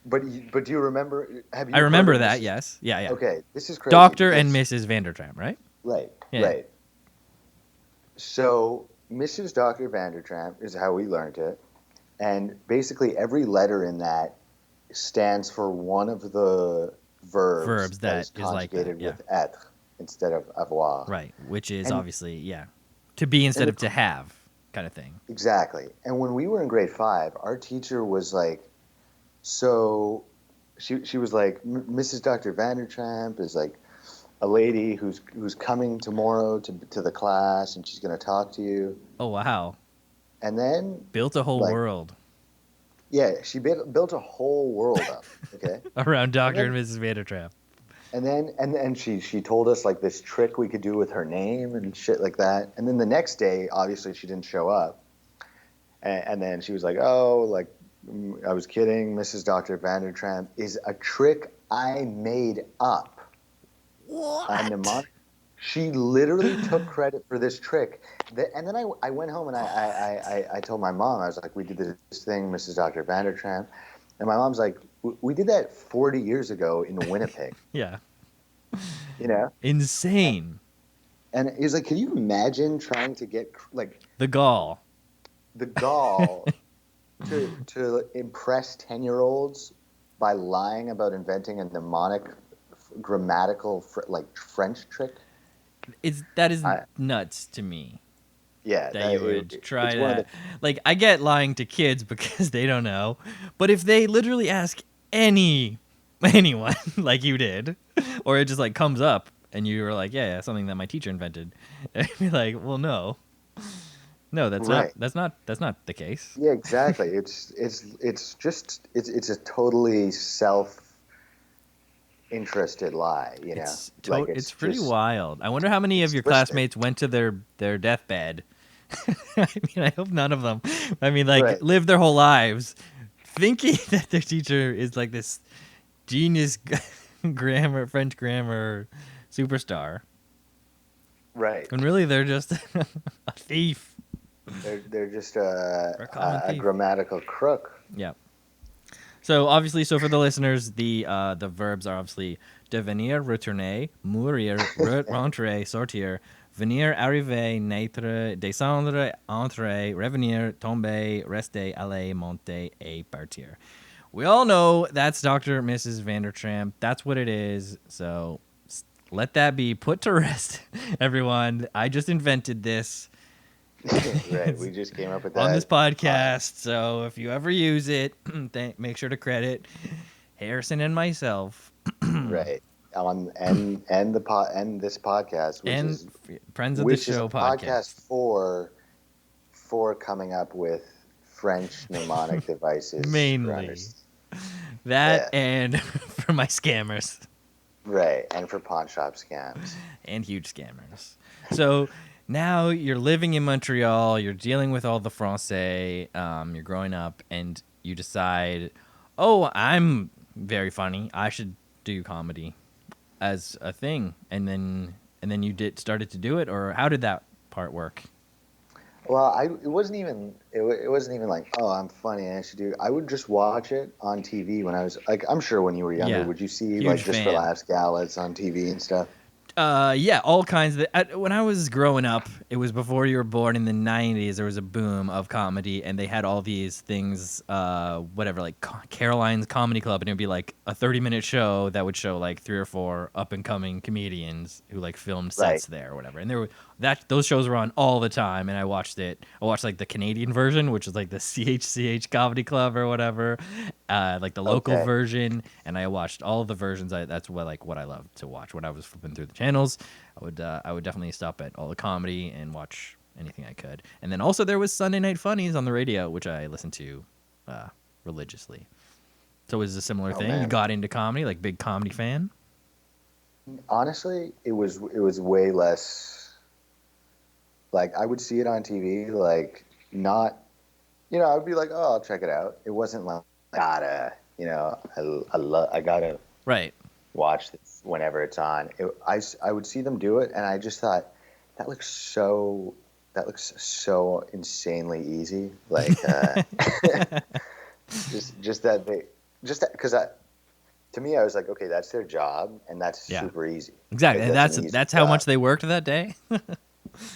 But do you remember? Have I you heard remember of that. Mrs. Yes. Yeah. Yeah. Okay, this is crazy Doctor and because Mrs. Vandertramp, right? right, Yeah. right. So Mrs. Dr. Vandertramp is how we learned it, and basically every letter in that stands for one of the verbs Verbs that that is is like that. conjugated Yeah. with être instead of avoir. Right. Which is And obviously to be and instead the of to have kind of thing. exactly. And when we were in grade 5, our teacher was like, so she was like, Mrs. Dr. Vandertramp is like a lady who's coming tomorrow to the class, and she's going to talk to you. Oh wow. And then, Built a whole like, world yeah, she built a whole world up. Okay. around And Doctor and then Mrs. Vandertramp. and she told us like this trick we could do with her name and shit like that. And then the next day, obviously, she didn't show up. And then she was like, "Oh, like I was kidding. Mrs. Dr. Vandertramp is a trick I made up." A What? mnemonic. She literally took credit for this trick. And then I went home and I told my mom, I was like, we did this thing, Mrs. Dr. Vandertramp. And my mom's like, we did that 40 years ago in Winnipeg, Yeah. you know? Insane. And he was like, can you imagine trying to get like The gall. the gall to impress 10-year-olds by lying about inventing a mnemonic grammatical like French trick? That is I, nuts to me. Yeah, That you would try it's one of that. Like, I get lying to kids because they don't know, but if they literally ask anyone like you did, or it just like comes up and you were like, yeah, something that my teacher invented, and you're like, well, no, that's right. that's not the case. Yeah, exactly. It's a totally self-interested lie, you know. Like It's pretty wild. I wonder how many of it's your twisted. classmates went to their deathbed. I mean, I hope none of them. I mean, like, Right. live their whole lives thinking that their teacher is like this genius French grammar superstar, Right. when really they're just a thief. They're just Or a common a thief. grammatical crook. Yeah. So obviously, for the listeners, the verbs are obviously devenir, retourner, mourir, rentrer, sortir, venir, arriver, naître, descendre, entrer, revenir, tomber, rester, aller, monter, et partir. We all know that's Dr. and Mrs. Vandertramp. That's what it is. So let that be put to rest, everyone. I just invented this Right. We just came up with on that this podcast. So if you ever use it, make sure to credit Harrison and myself right. And this podcast, and Friends of the is a Show podcast podcast. for coming up with French mnemonic devices for Mainly that yeah, and for my scammers right, and for pawn shop scams. and huge scammers. So now you're living in Montreal, you're dealing with all the Francais, you're growing up, and you decide, oh, I'm very funny. I should do comedy as a thing, and then you started to do it, or how did that part work? Well, it wasn't even it wasn't even like, oh, I'm funny, I should do. I would just watch it on TV when I was like, I'm sure when you were younger, Yeah, would you see like huge Just for fan. Laughs galas on TV and stuff? Yeah, all kinds of. When I was growing up, it was before you were born in the '90s. There was a boom of comedy, and they had all these things, whatever, like Caroline's Comedy Club, and it'd be like a 30-minute show that would show like 3 or 4 up and coming comedians who like filmed Right. sets there or whatever. And there were those shows were on all the time, and I watched it. I watched like the Canadian version, which is like the CHCH Comedy Club or whatever, like the local Okay. version, and I watched all the versions. That's what I loved to watch when I was flipping through the channels. I would definitely stop at all the comedy and watch anything I could. And then also there was Sunday Night Funnies on the radio, which I listened to religiously. So it was a similar Oh, thing. You man. got into comedy, like big comedy fan. Honestly, it was way less. Like I would see it on TV, like not, I would be like, oh, I'll check it out. It wasn't like I gotta Right. watch this whenever it's on. I would see them do it, and I just thought that looks so insanely easy. Like just that they just because to me I was like, okay, that's their job, and that's Yeah. super easy. Exactly. Like, And an easy that's how job. much they worked that day.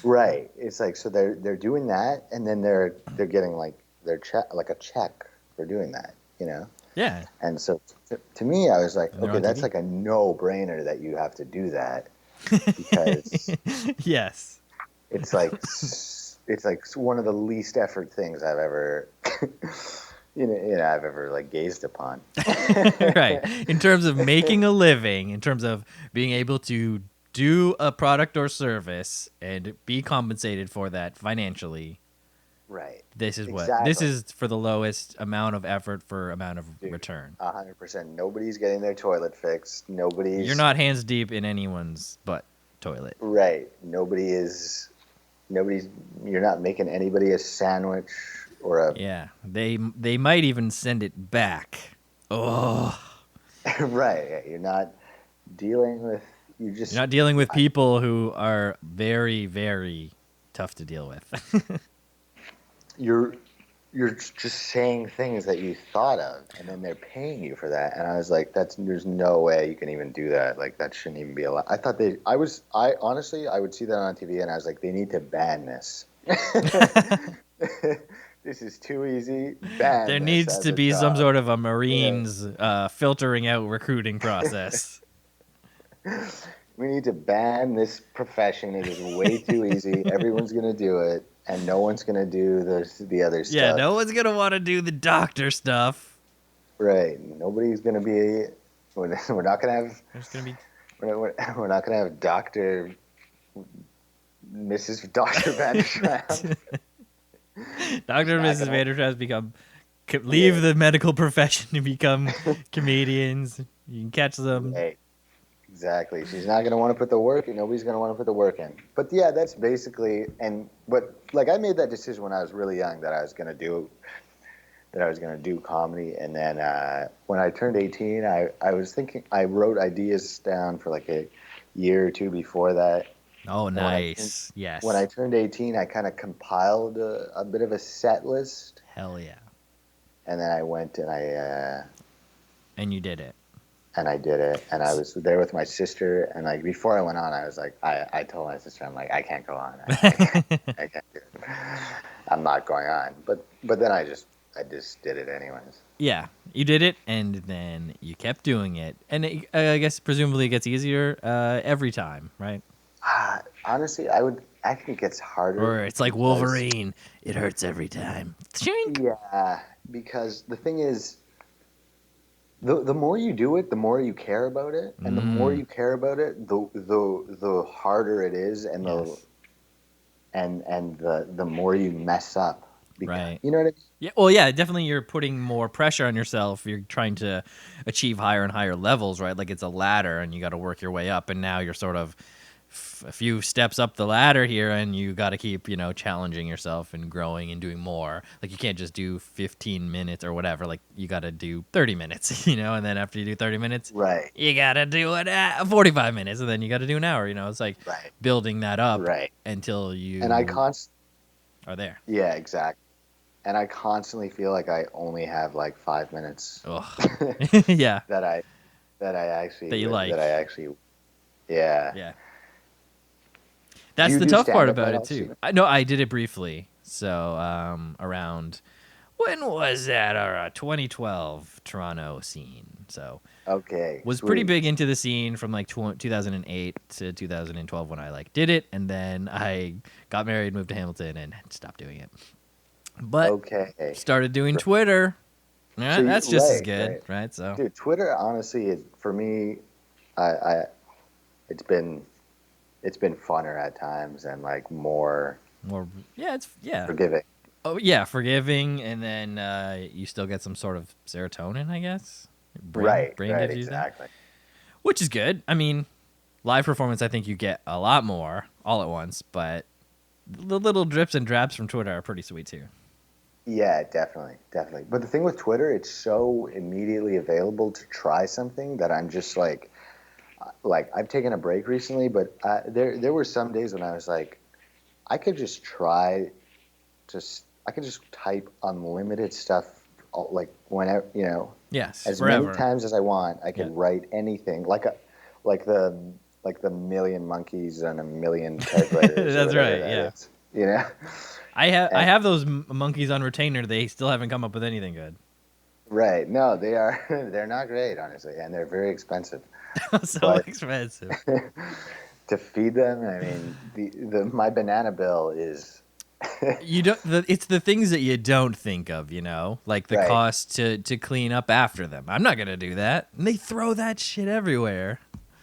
Right. It's like so they're doing that, and then they're getting like their check, like a check for doing that. Yeah. And so to me, I was like, And they're okay, on that's TV. like a no-brainer that you have to do that because Yes. it's like one of the least effort things I've ever I've ever like gazed upon. Right. In terms of making a living, in terms of being able to do a product or service and be compensated for that financially, Right. this is Exactly. for the lowest amount of effort for amount of Dude, return. 100%. Nobody's getting their toilet fixed. You're Nobody's not hands deep in anyone's butt toilet. right. Nobody's. You're not making anybody a sandwich or a Yeah. They might even send it back. Oh. right. You're not dealing with. You just. You're not dealing with people who are very, very tough to deal with. You're just saying things that you thought of, and then they're paying you for that. And I was like, there's no way you can even do that. Like that shouldn't even be allowed. I thought I honestly, I would see that on TV, and I was like, they need to ban this. This is too easy. Ban. There this needs as to a be some job. sort of a Marines filtering out recruiting process. We need to ban this profession. It is way too easy. Everyone's gonna do it, and no one's gonna do the other stuff. Yeah, no one's gonna want to do the doctor stuff. Right. Nobody's gonna be. We're not gonna have. There's gonna be We're not gonna have Mrs. Doctor Vandersham. Dr. and not Mrs. gonna- Vandertrass leave the medical profession to become comedians. You can catch them. Right. Exactly. She's not gonna want to put the work in. Nobody's gonna want to put the work in. But yeah, that's basically. But like I made that decision when I was really young that I was gonna do comedy, and then when I turned 18, I was thinking I wrote ideas down for like a year or two before that. Oh, And nice. Yes. When I turned 18, I kind of compiled a bit of a set list, Hell yeah. and then I went and And you did it. I did it, and I was there with my sister, and like before I went on, I was like, I told my sister, I'm like, I can't go on, I can't do it. I'm not going on, but then I just did it anyways. Yeah, you did it, and then you kept doing it. And I guess presumably it gets easier every time, right? Honestly, I think it gets harder. Or it's like because- Wolverine. It hurts every time. Chink! Yeah, because the thing is, the more you do it, the more you care about it, and the more you care about it, the harder it is, and Yes. the more you mess up. Right. You know what I mean? Yeah, well, yeah, definitely you're putting more pressure on yourself. You're trying to achieve higher and higher levels, right? Like it's a ladder and you got to work your way up, and now you're sort of a few steps up the ladder here, and you got to keep, challenging yourself and growing and doing more. Like, you can't just do 15 minutes or whatever. Like, you got to do 30 minutes, and then after you do 30 minutes, Right. you got to do it at 45 minutes, and then you got to do an hour. It's like Right. building that up Right. until you And I are there. Yeah, exactly. And I constantly feel like I only have like 5 minutes Ugh. Yeah. that I actually That you like. yeah. Yeah. That's you the do tough part stand-up about at it all, too. Steven? I did it briefly. So around, when was that? 2012 Toronto scene. So Okay, was pretty sweet. big into the scene from like 2008 to 2012 when I like did it, and then I got married, moved to Hamilton, and stopped doing it. But Okay. started doing Twitter. Yeah, So that's just as good, right? So Dude, Twitter honestly is for me. I it's been funner at times and like more more, yeah. forgiving. Oh yeah, forgiving, and then you still get some sort of serotonin, I guess. Brain Right, gives you that, exactly. which is good. I mean, live performance, I think you get a lot more all at once, but the little drips and drabs from Twitter are pretty sweet too. Yeah, definitely. But the thing with Twitter, it's so immediately available to try something that I'm just like I've taken a break recently, but there were some days when I was like, I could just I could just type unlimited stuff, like whenever, Yes, as forever. many times as I want. I could write anything, like the million monkeys and a million typewriters. That's or whatever right. that Yeah, is, I have those monkeys on retainer. They still haven't come up with anything good. Right? No, they are. They're not great, honestly, and they're very expensive. So But expensive. to feed them, I mean, my banana bill is You don't. It's the things that you don't think of, like the Right. cost to clean up after them. I'm not gonna do that. And they throw that shit everywhere.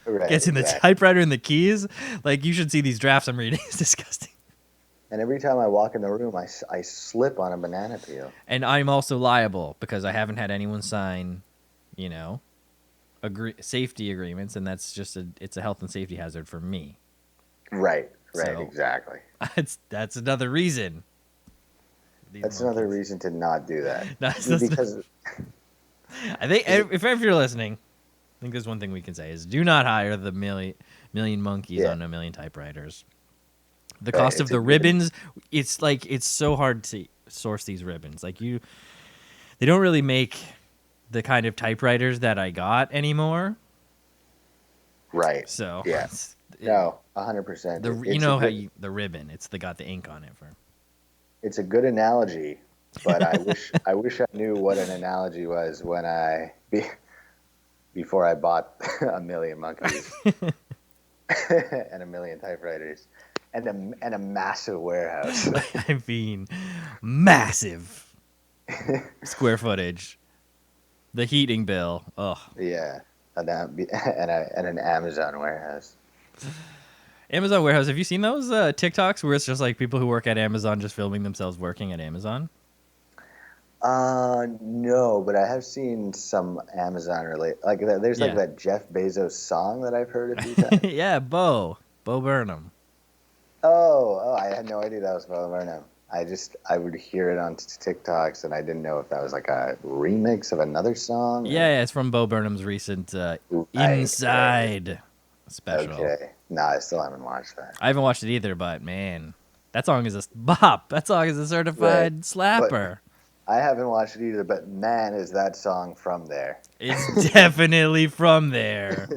right. Gets in the exactly. typewriter and the keys. Like, you should see these drafts I'm reading. It's disgusting. And every time I walk in the room, I slip on a banana peel. And I'm also liable because I haven't had anyone sign, safety agreements, and that's just it's a health and safety hazard for me. Right. So- Exactly. That's another reason. That's another reason to not do that. That's Because I think if you're listening, I think there's one thing we can say is do not hire the million monkeys Yeah. on a million typewriters. The Right, cost of it's the a- ribbons, it's so hard to source these ribbons. Like, they don't really make the kind of typewriters that I got anymore. right. So Yeah. No, 100%. The ribbon, it's got the ink on it for. It's a good analogy, but I wish I knew what an analogy was before I bought a million monkeys and a million typewriters and a massive warehouse. I mean, massive square footage. The heating bill. Ugh. Yeah, and an Amazon warehouse. Amazon warehouse. Have you seen those TikToks where it's just like people who work at Amazon just filming themselves working at Amazon? No, but I have seen some Amazon related. Like there's like that Jeff Bezos song that I've heard a few times. Yeah, Bo Burnham. Oh, I had no idea that was Bo Burnham. I would hear it on TikToks, and I didn't know if that was like a remix of another song. Yeah, it's from Bo Burnham's recent Inside special. Okay. No, I still haven't watched that. I haven't watched it either, but man, that song is a bop. That song is a certified slapper. I haven't watched it either, but man, is that song from there. It's definitely from there.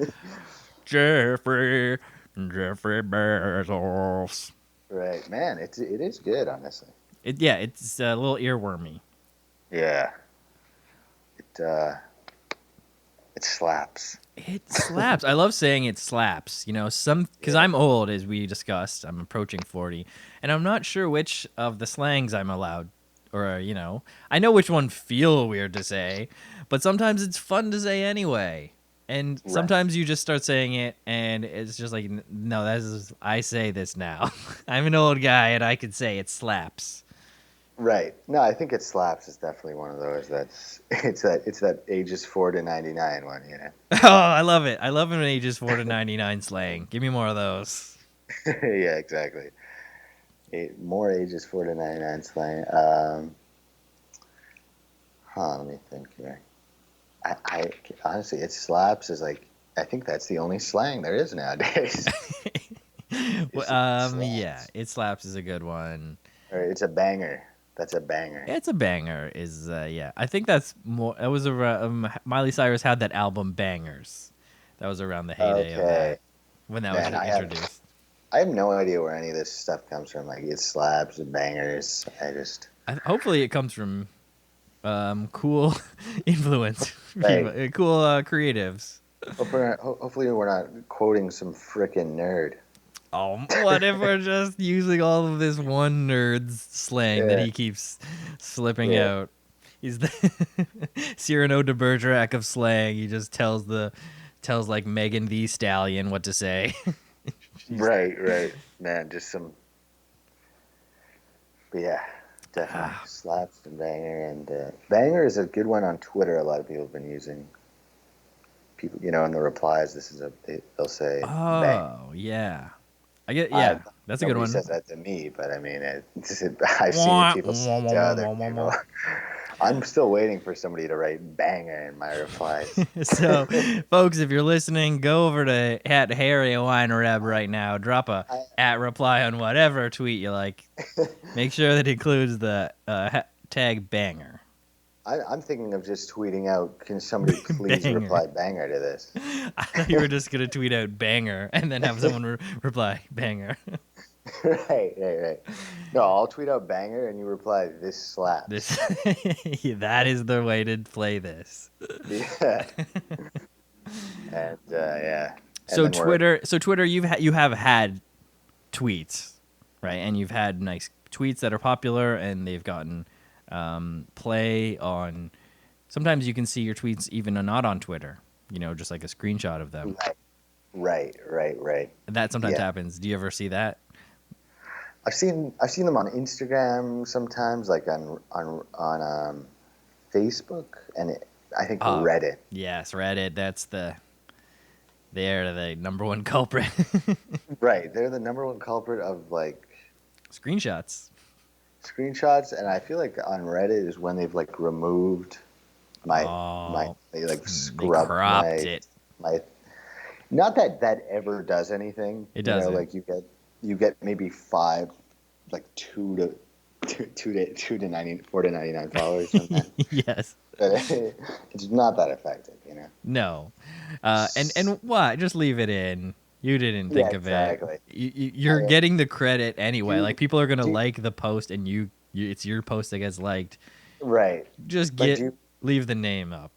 Jeffrey Bezos. Right, man, it is good, honestly. It's a little earwormy. Yeah. It slaps. It slaps. I love saying it slaps. Because I'm old, as we discussed. I'm approaching 40, and I'm not sure which of the slangs I'm allowed, or I know which one feel weird to say, but sometimes it's fun to say anyway. And sometimes you just start saying it, and it's just like, no, I say this now. I'm an old guy, and I can say it slaps. Right. No, I think it slaps is definitely one of those. It's that ages 4 to 99 one, Oh, I love it. I love an ages 4 to 99 slang. Give me more of those. Yeah, exactly. More ages 4 to 99 slang. Let me think here. I honestly, it slaps is like I think that's the only slang there is nowadays. Well, Is it yeah, slaps it slaps is a good one. or it's a banger? That's a banger. It's a banger. Is yeah. I think that's more. It was Miley Cyrus had that album Bangers. That was around the heyday of Okay, that when that was man, introduced. I have no idea where any of this stuff comes from. Like it's slaps and bangers. I just Hopefully, it comes from cool influence people, like cool creatives. hopefully we're not quoting some frickin' nerd. What if we're just using all of this one nerd's slang that Yeah, he keeps slipping yeah. out? He's the Cyrano de Bergerac of slang. He just tells like Megan the Stallion what to say. She's, Right, man. Just some, but yeah, definitely ah, slaps and banger and banger is a good one on Twitter. A lot of people have been using people, in the replies. They'll say bang. oh yeah, I get I yeah. That's a good Nobody one. says that to me, but I mean, I've seen people say it to other people. I'm still waiting for somebody to write banger in my replies. So, folks, if you're listening, go over to at Harry Winereb right now. Drop a I, at reply on whatever tweet you like. Make sure that includes the tag banger. I'm thinking of just tweeting out, can somebody please Banger. reply banger to this? I thought you were just gonna tweet out banger and then have someone reply banger. Right. No, I'll tweet out banger and you reply, this This slaps. that is the way to play this. Yeah. And yeah. And So then Twitter, you have had tweets, right? And you've had nice tweets that are popular, and they've gotten play on. Sometimes you can see your tweets even not on Twitter. Just like a screenshot of them. right. That sometimes Yeah. happens. Do you ever see that? I've seen them on Instagram sometimes, like on Facebook, and I think Oh, Reddit. yes, Reddit. They're the number one culprit. Right, they're the number one culprit of like Screenshots. screenshots, and I feel like on Reddit is when they've like removed they like They scrubbed cropped it. my. Not that that ever does anything. It doesn't. Like you get maybe five, like two to 4 to 99 followers from that. Yes. But it's not that effective. No. And what? Just leave it in. You didn't Yeah, think of it. exactly. You're getting the credit anyway. Do Like people are gonna do like the post, and it's your post that gets liked. right. Just But leave the name up.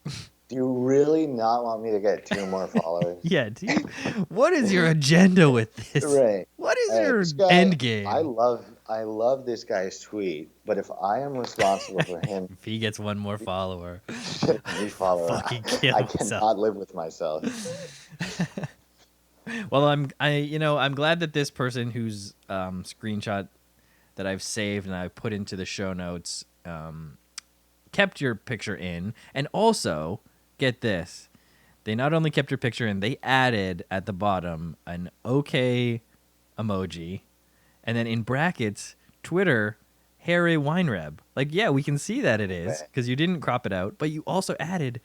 do you really not want me to get 2 more followers? Yeah. What is your agenda with this? Right. What is Hey, your this guy, end game? I love this guy's tweet, but if I am responsible for him If he gets one more follower, me follower, fucking kill I myself. cannot live with myself. Well, I'm glad that this person whose screenshot that I've saved and I put into the show notes kept your picture in, and also get this, they not only kept your picture in, they added at the bottom an okay emoji, and then in brackets Twitter Harry Weinreb. Like, yeah, we can see that it is because you didn't crop it out, but you also added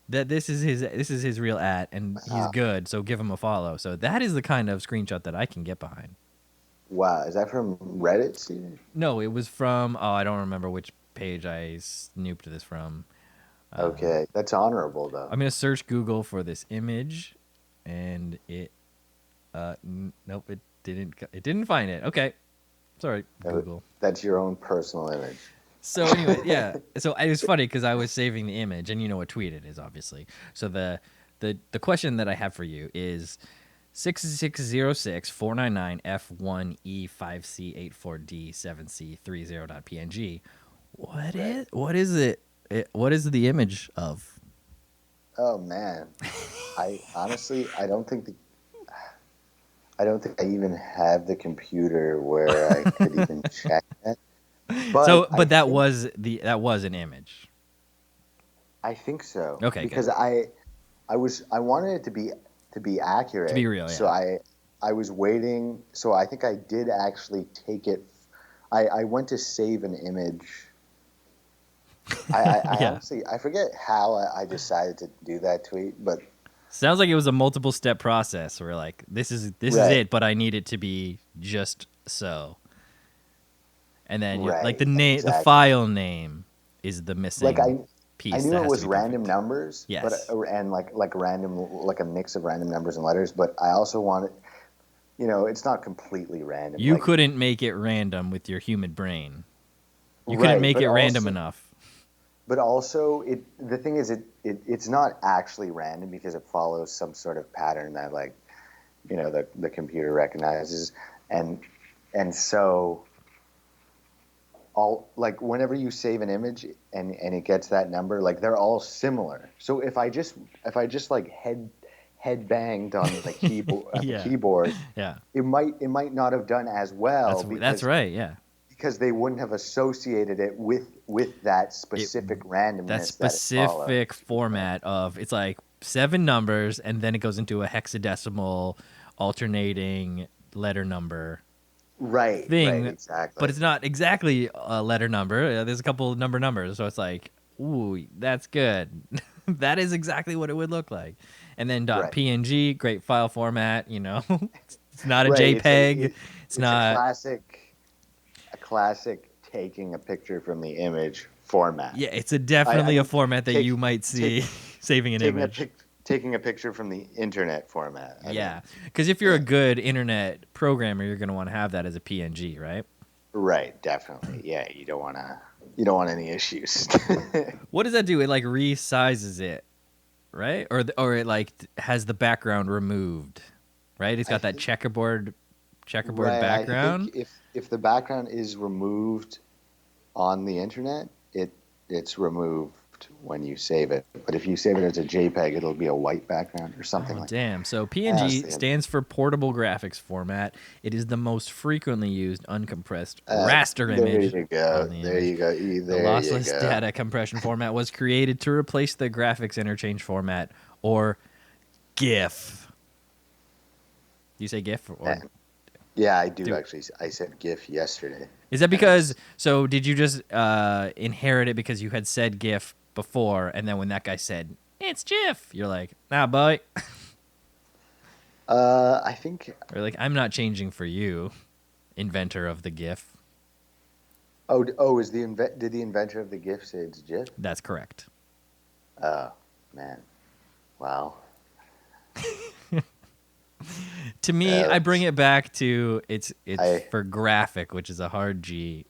that this is his real @ and he's good, so give him a follow. So that is the kind of screenshot that I can get behind. Wow, is that from Reddit, Steven? No, it was from I don't remember which page I snooped this from. Okay, that's honorable though. I'm gonna search Google for this image, and it nope, it didn't find it. Okay, sorry, Google. That's your own personal image. So anyway, yeah. So it was funny because I was saving the image, and you know what tweet it is, obviously. So the question that I have for you is 6600-499F1E5C84D7C30.png. What is it? What is the image of? Oh man, I honestly I don't think I even have the computer where I could even check it. But that was an image. I think so. Okay, because good. I wanted it to be accurate. To be real, yeah. So I was waiting. So I think I did actually take it. I went to save an image. I Yeah. honestly, I forget how I decided to do that tweet, but Sounds like it was a multiple step process where like this is right, it, but I need it to be just so. And then you like right, the exactly. file name is the Like missing I piece knew that it has to was be random perfect. numbers, but Yes. and like random, like a mix of random numbers and letters. But I also wanted, it's not completely random. You Like couldn't make it random with your human brain. You couldn't right, make it random enough. but also the thing is it's not actually random because it follows some sort of pattern that like the computer recognizes, and so all like whenever you save an image and it gets that number, like they're all similar. So if I just like head banged on the Yeah. keyboard, Yeah. it might not have done as well That's because right. Yeah. they wouldn't have associated it with that It specific that randomness that it follows. specific format of it's like 7 numbers and then it goes into a hexadecimal alternating letter number Right, thing, but exactly. it's not exactly a letter number. There's a couple numbers, so it's like, ooh, that's good. That is exactly what it would look like. And then Right, .png, great file format. It's not a right. JPEG. It's It's a not. classic taking a picture from the image format. Yeah, it's a I definitely a mean, format that you take might take see saving an taking a image. pic taking a picture from the internet format. I Yeah, mean, because if you're a yeah, good internet programmer, you're gonna want to have that as a PNG, right? right, definitely. Yeah, you don't want any issues. What does that do? It like resizes it, right? Or it like has the background removed, right? It's I got that think checkerboard right. I think background. if the background is removed on the internet, it's removed when you save it. But if you save it as a JPEG, it'll be a white background or something Oh like that. damn! So That's PNG the stands for Portable Graphics Format. It is the most frequently used uncompressed raster There image you go. on the There image. you go. The There you lossless go. data compression format was created to replace the graphics interchange format, or GIF. Do you say GIF or Man. Yeah, I do do? actually. I said GIF yesterday, Is that and it because? was So did you just inherit it because you had said GIF before, and then when that guy said it's GIF, you're like, nah, boy, I think. or like I'm not changing for you, inventor of the GIF. Oh, did the inventor of the GIF say it's GIF? That's correct. Oh, man. Wow. To me, I bring That's it back to it's I for graphic, which is a hard G.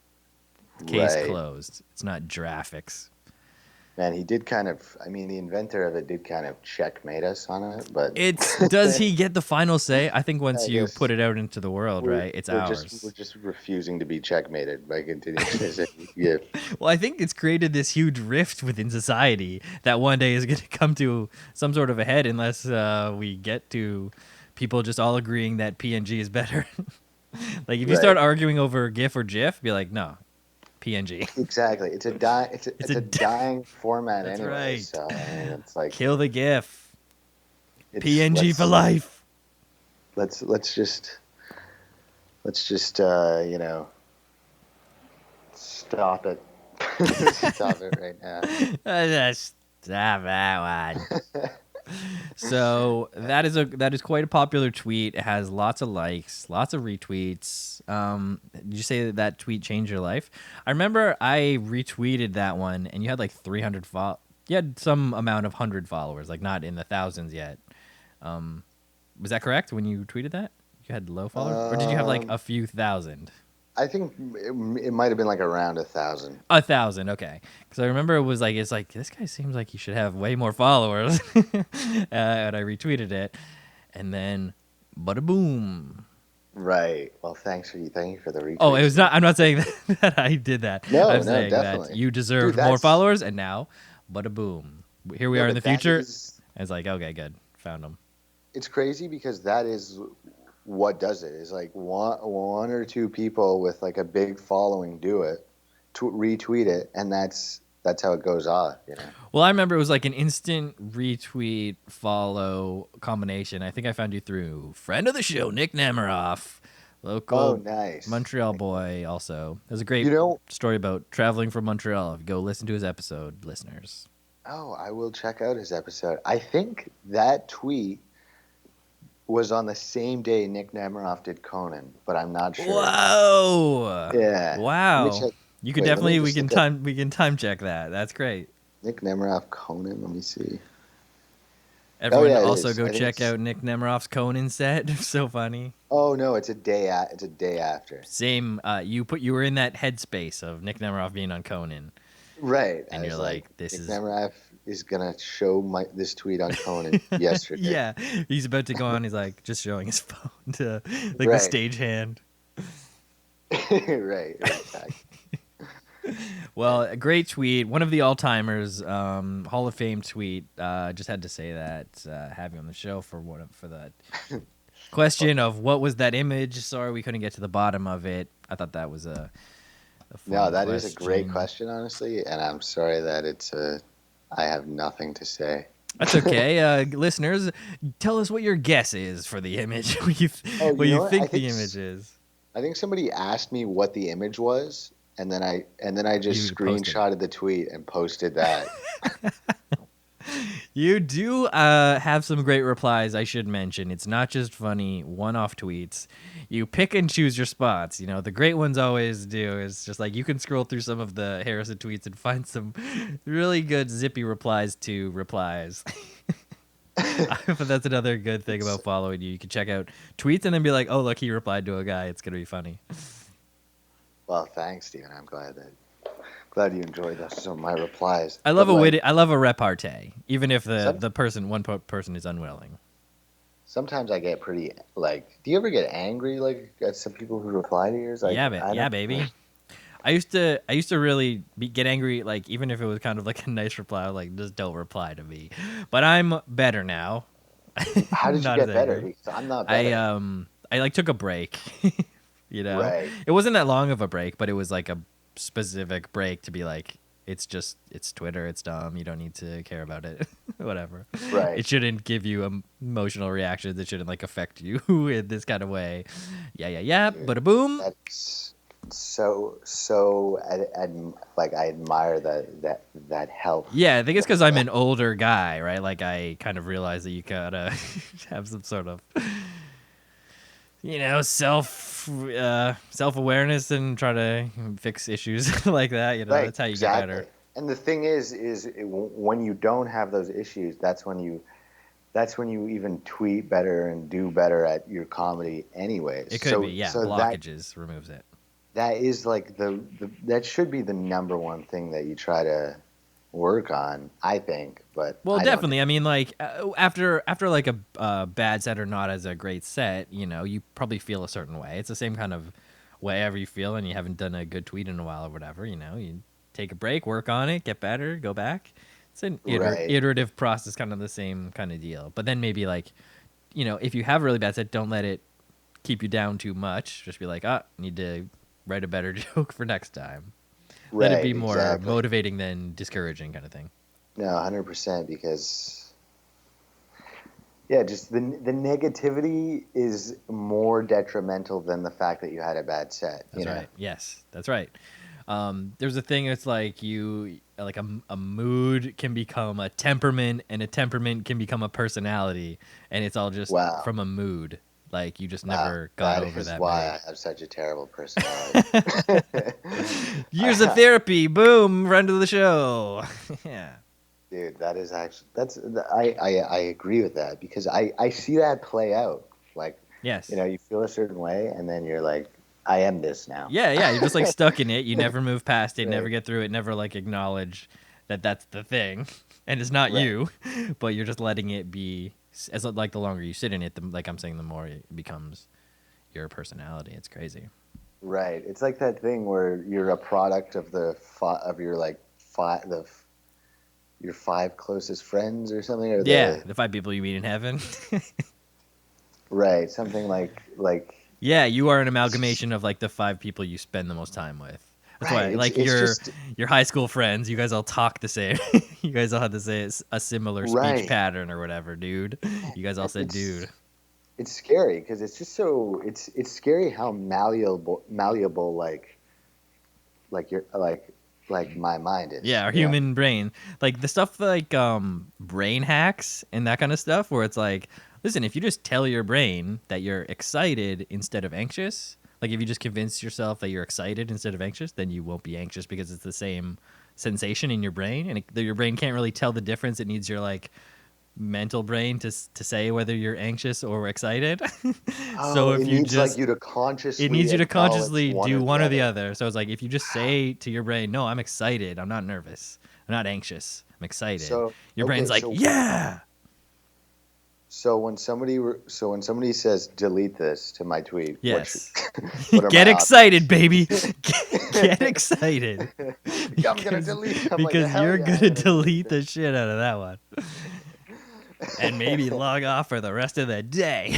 Case right. closed. It's not graphics. Man, he did kind of. I mean, the inventor of it did kind of checkmate us on it, but It's does he get the final say? I think once I you put guess it out into the world, we're right? It's we're ours. just refusing to be checkmated by continuing to say GIF. Well, I think it's created this huge rift within society that one day is going to come to some sort of a head unless we get to people just all agreeing that PNG is better. Like if you start Right. arguing over GIF or GIF, be like, no, PNG. Exactly. It's It's a a dying format That's anyway. right. So I mean, it's like Kill the GIF. it's PNG for life. let's let's just stop it. Stop it right now. Just stop that one. So that is quite a popular tweet. It has lots of likes, lots of retweets. Did you say that that tweet changed your life? I remember I retweeted that one, and you had like 300 You had some amount of 100 followers, like not in the thousands yet. Was that correct when you tweeted that? You had low followers, or did you have like Um, a few thousand? I think it might have been like around 1,000. 1,000, okay. Because I remember it's like this guy seems like he should have way more followers, and I retweeted it, and then, bada boom. Right. Well, thank you for the Oh, it retweet, was not. Steve. I'm not saying that I did that. No, I'm no, saying that definitely, you dude. deserved more That's followers, and now, bada boom. Here we no, are in the but that future. is And it's like, okay, good, found him. it's crazy because that is what does it is like one or two people with like a big following do it, retweet it, and that's how it goes off, you know. Well, I remember it was like an instant retweet follow combination. I think I found you through friend of the show, Nick Nemiroff, Oh, local nice. Montreal boy. Also, there's a great You know, story about traveling from Montreal. Go listen to his episode, listeners. oh, I will check out his episode. I think that tweet was on the same day Nick Nemiroff did Conan, but I'm not sure. Whoa! Yeah. Let me Wow! check. You could Wait, let me definitely just look up we can time check that. That's great. Nick Nemiroff Conan. Let me see. Everyone Yeah, it also is. go I think check out Nick Nemiroff's Conan set. So funny. Oh no, it's a day. It's a day after. Same. You were in that headspace of Nick Nemiroff being on Conan, Right. and I you're was like, "This Nick is." Nemiroff is gonna show this tweet on Conan yesterday. Yeah, he's about to go on. He's like just showing his phone to like the Right. stagehand. Right. Exactly. Well, a great tweet. One of the all-timers, Hall of Fame tweet. Just had to say that having you on the show for that question of what was that image. Sorry, we couldn't get to the bottom of it. I thought that was a fun No, that question. is a great question, honestly, and I'm sorry that I have nothing to say. That's okay. Listeners, tell us what your guess is for the image. what you Oh, what you you know what? think the image is. I think somebody asked me what the image was, and then I just You posted it. screenshotted the tweet and posted that. You do have some great replies, I should mention. It's not just funny one-off tweets. You pick and choose your spots. You know, the great ones always do. Is just like you can scroll through some of the Harrison tweets and find some really good zippy replies to replies. But that's another good thing about following you. You can check out tweets and then be like, oh, look, he replied to a guy. It's going to be funny. Well, thanks, Steven. I'm glad you enjoyed some of my replies. I love But, like, I love a repartee, even if Some- the person is unwilling. sometimes I get pretty like. Do you ever get angry like at some people who reply to yours? Like, Yeah, I don't- baby. I used to really get angry, like even if it was kind of like a nice reply, I was like just don't reply to me. But I'm better now. How did you Not get as better? angry. Because I'm not better. I like took a break. You know, Right. it wasn't that long of a break, but it was like a specific break to be like, it's Twitter, it's dumb, you don't need to care about it, whatever. Right. It shouldn't give you emotional reactions. It shouldn't like affect you in this kind of way. Yeah. Bada boom. That's like I admire that help. Yeah, I think it's because I'm an older guy, right? Like I kind of realize that you gotta have some sort of, self-awareness and try to fix issues like that. You know, Right, that's how you exactly. get better. And the thing is when you don't have those issues, that's when you even tweet better and do better at your comedy anyways. It could be, yeah. So Blockages removes it. that is like that should be the number one thing that you try to work on, I think. But Well, I don't- definitely. I mean, like after like a bad set or not as a great set, you probably feel a certain way. It's the same kind of way ever you feel, and you haven't done a good tweet in a while or whatever. You take a break, work on it, get better, go back. It's an Right. iterative process, kind of the same kind of deal. But then maybe like, if you have a really bad set, don't let it keep you down too much. Just be like, need to write a better joke for next time. Let it be more exactly. motivating than discouraging, kind of thing. No, 100%, because just the negativity is more detrimental than the fact that you had a bad set. That's right. Yes, that's right. There's a thing that's like a mood can become a temperament, and a temperament can become a personality, and it's all just Wow. from a mood. Like you just Wow, never got over is that why mood. I have such a terrible personality. Years of therapy, boom, friend of the show. Yeah. Dude, that is actually I agree with that, because I see that play out. Like, Yes. you feel a certain way, and then you're like, I am this now. Yeah. You're just like stuck in it. You never move past it, never Right. get through it, never like acknowledge that that's the thing, and it's not Right. you, but you're just letting it be. As like the longer you sit in it, like I'm saying, the more it becomes your personality. It's crazy. Right. It's like that thing where you're a product of your five closest friends or something. Or Yeah, the 5 people you meet in heaven. Right. Something like. Yeah, you are an amalgamation of like the 5 people you spend the most time with. That's Right. why, like It's just your high school friends, you guys all talk the same. You guys all had to say a similar speech right. pattern or whatever, dude. You guys all said dude. It's scary because it's just so it's scary how malleable like your like my mind is. Yeah, our You know? human brain. Like the stuff like brain hacks and that kind of stuff where it's like, listen, if you just tell your brain that you're excited instead of anxious, like if you just convince yourself that you're excited instead of anxious, then you won't be anxious because it's the same sensation in your brain and your brain can't really tell the difference. It needs your like mental brain to say whether you're anxious or excited. So Oh, if it you needs like just you to it needs consciously you to acknowledge consciously one do or the one or the other. other. So it's like if you just say to your brain, "No, I'm excited. I'm not nervous. I'm not anxious. I'm excited." So Your brain's okay, like, "Yeah." so when somebody says delete this to my tweet, Yes. what are Get my excited, options? baby. Get excited. Yeah, I'm gonna Because delete. I'm like, because hell you're yeah, going I'm to gonna delete delete the shit out of that one. And maybe log off for the rest of the day.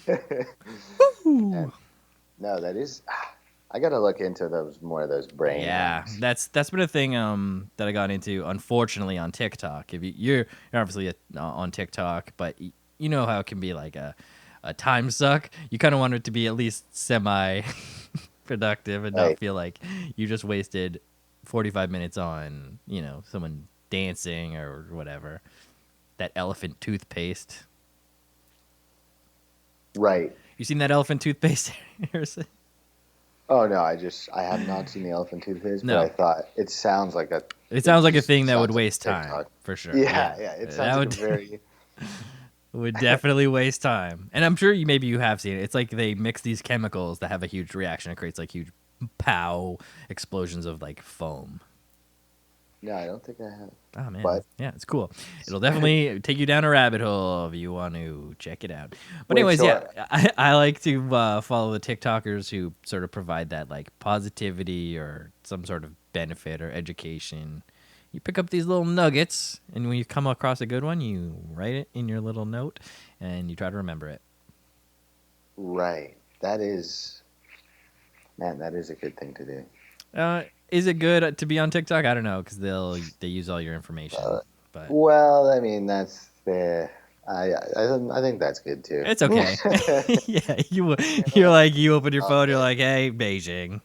this. Ooh. No, that is. I gotta look into those more of those brain Yeah, hacks. that's been a thing that I got into, unfortunately, on TikTok. If you're obviously on TikTok, but you know how it can be like a time suck. You kind of want it to be at least semi productive and not Right, feel like you just wasted 45 minutes on someone dancing or whatever. That elephant toothpaste. right. You seen that elephant toothpaste, Harrison? Oh no, I have not seen the elephant toothpaste, but No. I thought it sounds like a. It It sounds like a just thing that would sounds like waste time TikTok. for sure. Yeah, Yeah, yeah. It that sounds like a would very. would definitely waste time. And I'm sure maybe you have seen it. It's like they mix these chemicals that have a huge reaction. It creates like huge pow explosions of like foam. No, I don't think I have. Oh man, But yeah, it's cool. It'll definitely take you down a rabbit hole if you want to check it out. But wait, anyways, so yeah, I like to follow the TikTokers who sort of provide that like positivity or some sort of benefit or education. You pick up these little nuggets, and when you come across a good one, you write it in your little note, and you try to remember it. right, that is, man, that is a good thing to do. Is it good to be on TikTok? I don't know because they use all your information, Uh, but well, I mean, that's the. I think that's good too. it's okay. Yeah, You you're know, like you open your all phone, you're good. like, hey, Beijing.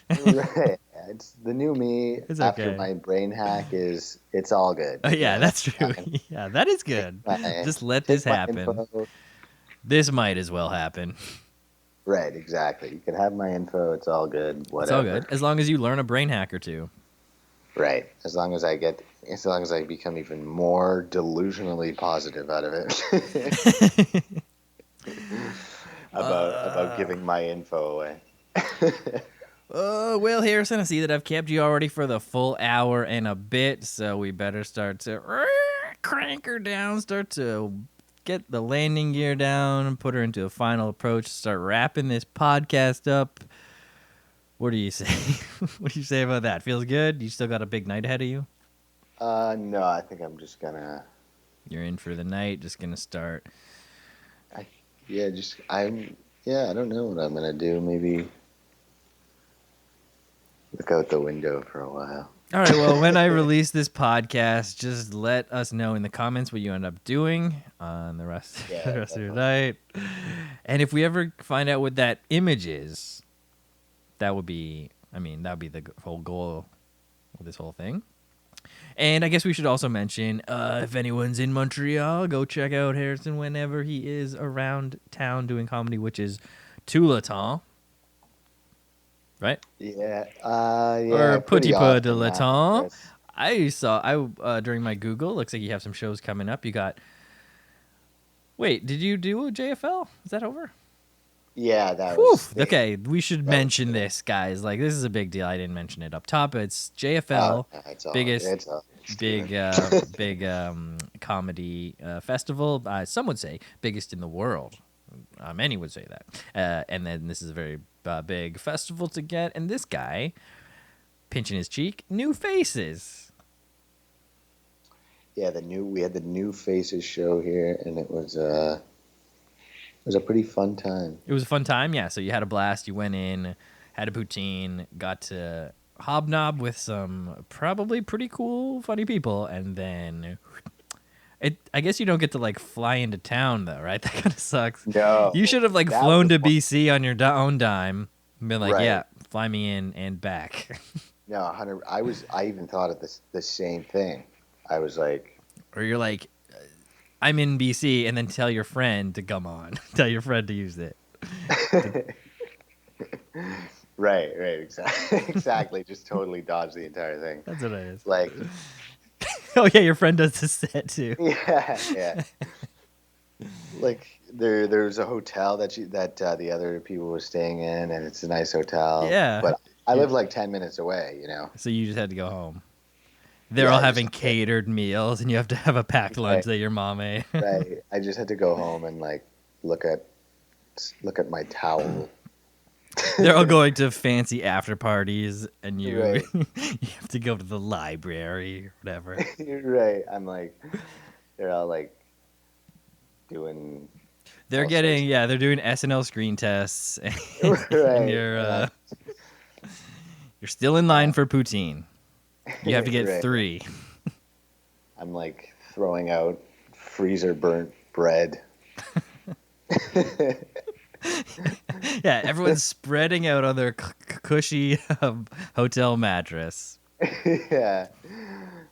Right. It's the new me It's after okay. my brain hack is it's all good. You Yeah, know, that's true. fine. Yeah, that is Take good. my Just let this take my happen. info. This might as well happen. Right, exactly. You can have my info, it's all good, It's all good whatever. as long as you learn a brain hack or two. Right. As long as I become even more delusionally positive out of it. About giving my info away. Well, Harrison, I see that I've kept you already for the full hour and a bit, so we better start to crank her down, start to get the landing gear down, put her into a final approach, start wrapping this podcast up. What do you say? What do you say about that? Feels good? You still got a big night ahead of you? No, I think I'm just gonna You're in for the night, just gonna start. I, yeah, I don't know what I'm gonna do. Maybe look out the window for a while. All right, well, when I release this podcast, just let us know in the comments what you end up doing on the rest, Yeah, the rest of your definitely. night. And if we ever find out what that image is, that would be, that would be the whole goal of this whole thing. And I guess we should also mention, if anyone's in Montreal, go check out Harrison whenever he is around town doing comedy, which is tout le temps, right? Yeah, Or yeah, Petit pretty peu de often le now, I temps. guess. During my Google, looks like you have some shows coming up. You got. Wait, did you do a JFL? Is that over? Yeah, that Whew. was the Okay, we should that was mention the this, guys. Like, this is a big deal. I didn't mention it up top. It's oh JFL, no, biggest it's all big Steven. big comedy festival. Some would say biggest in the world. Many would say that. And then this is a very big festival to get. And this guy pinching his cheek, new faces. Yeah, we had the New Faces show here, and it was a pretty fun time. It was a fun time, yeah. So you had a blast. You went in, had a poutine, got to hobnob with some probably pretty cool, funny people, and then I guess you don't get to like fly into town though, right? That kind of sucks. No, You should have like that flown was to fun. BC on your own dime and been like, Right. yeah, fly me in and back. No, 100. I even thought of the same thing. I was like, Or you're like, I'm in BC, and then tell your friend to come on. Tell your friend to use it. right, exactly, exactly. Just totally dodge the entire thing. That's what it is. Like, Oh yeah, your friend does the set too. yeah. Like there's a hotel that the other people were staying in, and it's a nice hotel. Yeah. But I Yeah. live like 10 minutes away. So you just had to go home. They're Yeah, all I just having had to- catered meals, and you have to have a packed lunch that your mom ate. Right. I just had to go home and like look at my towel. They're all going to fancy after parties, and you Right. you have to go to the library or whatever. Right. I'm like, they're all like doing. They're all getting sorts they're doing SNL screen tests, and, of- Right. and you're still in line for poutine. You have to get Right. 3. I'm like throwing out freezer burnt bread. Yeah, everyone's spreading out on their cushy hotel mattress, Yeah.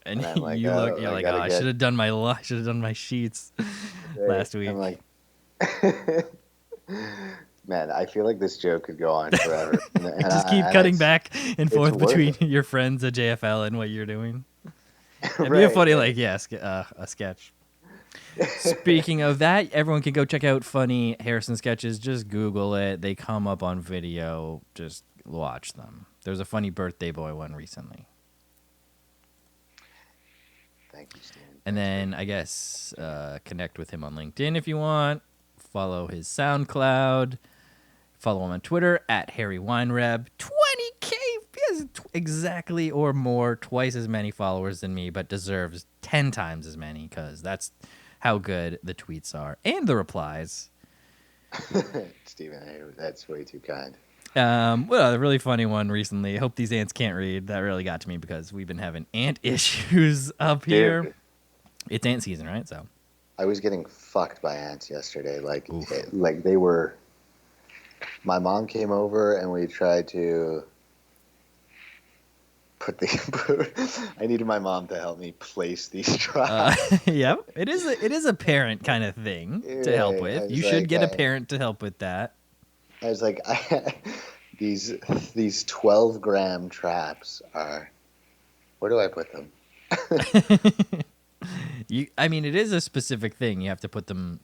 and I'm like, you're I like, gotta oh, I get- should have done my sheets Right. last week. I'm like, man, I feel like this joke could go on forever. And Just keep cutting back and forth worth between it. your friends at JFL and what you're doing. It'd be a Right, funny, right. a sketch. Speaking of that, everyone can go check out funny Harrison sketches. Just Google it. They come up on video. Just watch them. There's a funny birthday boy one recently. Thank you, Steven. And then I guess connect with him on LinkedIn if you want. Follow his SoundCloud. Follow him on Twitter at Harry Weinreb. 20K. He has exactly or more, twice as many followers than me, but deserves 10 times as many because that's how good the tweets are and the replies. Steven, that's way too kind. Well, a really funny one recently. Hope these ants can't read. That really got to me because we've been having ant issues up here. Dude, It's ant season, right? So I was getting fucked by ants yesterday. Like, Oof. like they were. My mom came over and we tried to put the. I needed my mom to help me place these traps. yep, it is a parent kind of thing to help Right, I with. was You should like, get a parent to help with that. I was like, these 12-gram traps are. Where do I put them? I mean, it is a specific thing. You have to put them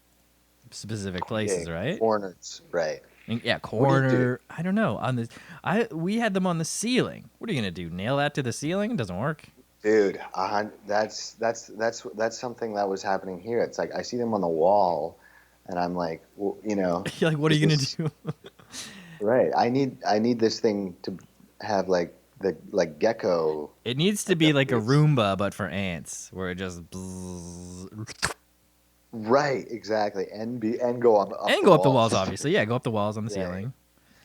specific places, Yeah, right? Corners, right? And, yeah, do you corner. I don't know. On the, we had them on the ceiling. What are you gonna do? Nail that to the ceiling? It doesn't work. Dude, that's something that was happening here. It's like I see them on the wall, and I'm like, well, You're like, what are is you gonna this- do? right? I need this thing to have like the gecko. It needs to be like a It's- Roomba, but for ants, where it just bzzz, Right, exactly, and go up and go up the walls. Obviously, yeah, go up the walls on the Right. ceiling.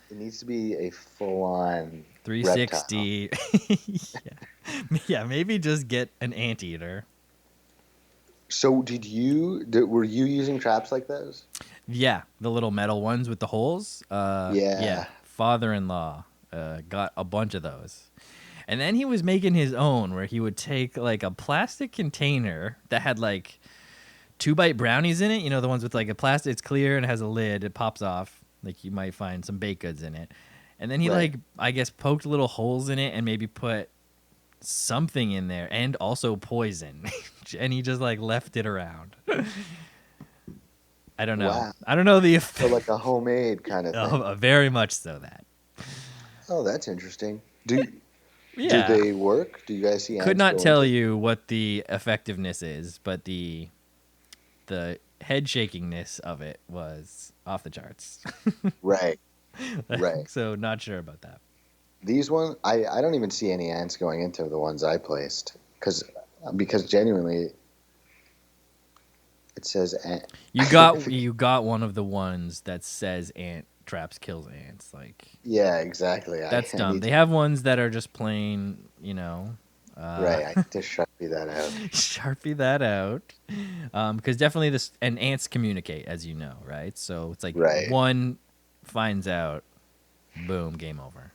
It needs to be a full-on 360. yeah, maybe just get an anteater. So were you using traps like those? Yeah, the little metal ones with the holes. Yeah. Father-in-law got a bunch of those. And then he was making his own where he would take like a plastic container that had like 2-bite brownies in it. You know, the ones with like a plastic, it's clear and it has a lid. It pops off. Like you might find some baked goods in it. And then he Right. I guess poked little holes in it and maybe put something in there and also poison. And he just like left it around. I don't know. Wow. I don't know the So effect. like a homemade kind of thing. Very much so that. Oh, that's interesting. Yeah. Do they work? Do you guys see? Could ants not go tell into- you what the effectiveness is, but the head shakingness of it was off the charts. Right. Right. So not sure about that. These ones, I don't even see any ants going into the ones I placed because genuinely, it says ant. You got one of the ones that says ant traps kills ants. Like, Yeah, exactly. that's I dumb. need They to, have ones that are just plain, right. I need to Sharpie that out. Sharpie that out. Because definitely this, and ants communicate, as you know, right? So it's like Right. one finds out, boom, game over.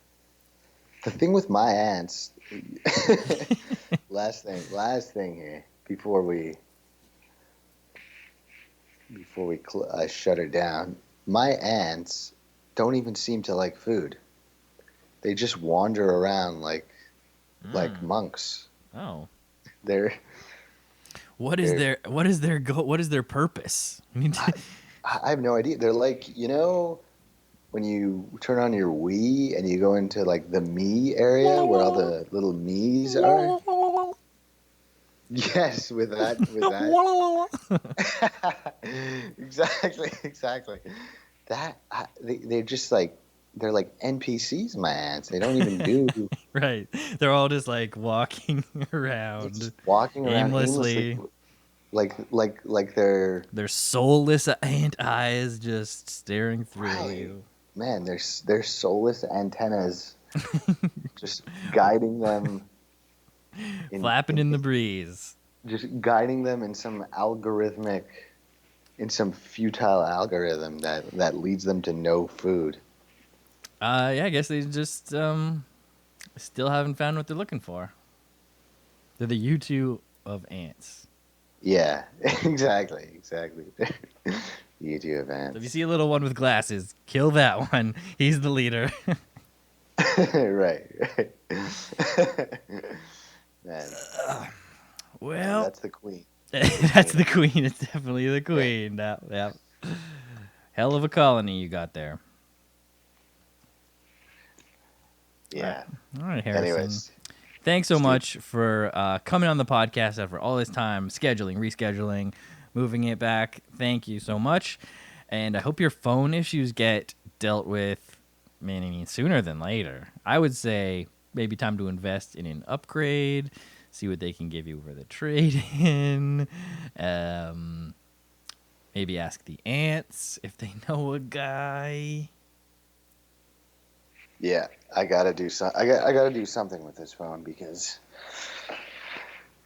The thing with my ants, last thing here before we shut her down. My ants don't even seem to like food. They just wander around like monks. Oh. They're What is they're their purpose? I mean, I have no idea. They're like, when you turn on your Wii and you go into like the me area where all the little me's are. Yes, with that. Exactly. They're just like they're like NPCs, my ants. They don't even do. right. They're all just like walking They're around just walking around aimlessly, like they're their soulless ant eyes just staring through right. you. Man, they're soulless antennas just guiding them Flapping in the breeze. just guiding them in some futile algorithm that leads them to no food. Yeah, I guess they just still haven't found what they're looking for. They're the U2 of ants. Yeah, exactly. YouTube So if you ants. see a little one with glasses, kill that one. He's the leader. right. Man, Well, that's the queen. that's the queen. It's definitely the queen. Yeah. Hell of a colony you got there. Yeah. All right, Harrison. Anyways, Thanks so Steve. much for coming on the podcast after all this time, scheduling, rescheduling, moving it back. Thank you so much. And I hope your phone issues get dealt with, sooner than later. I would say maybe time to invest in an upgrade, see what they can give you for the trade-in. Maybe ask the ants if they know a guy. Yeah, I gotta do something with this phone because,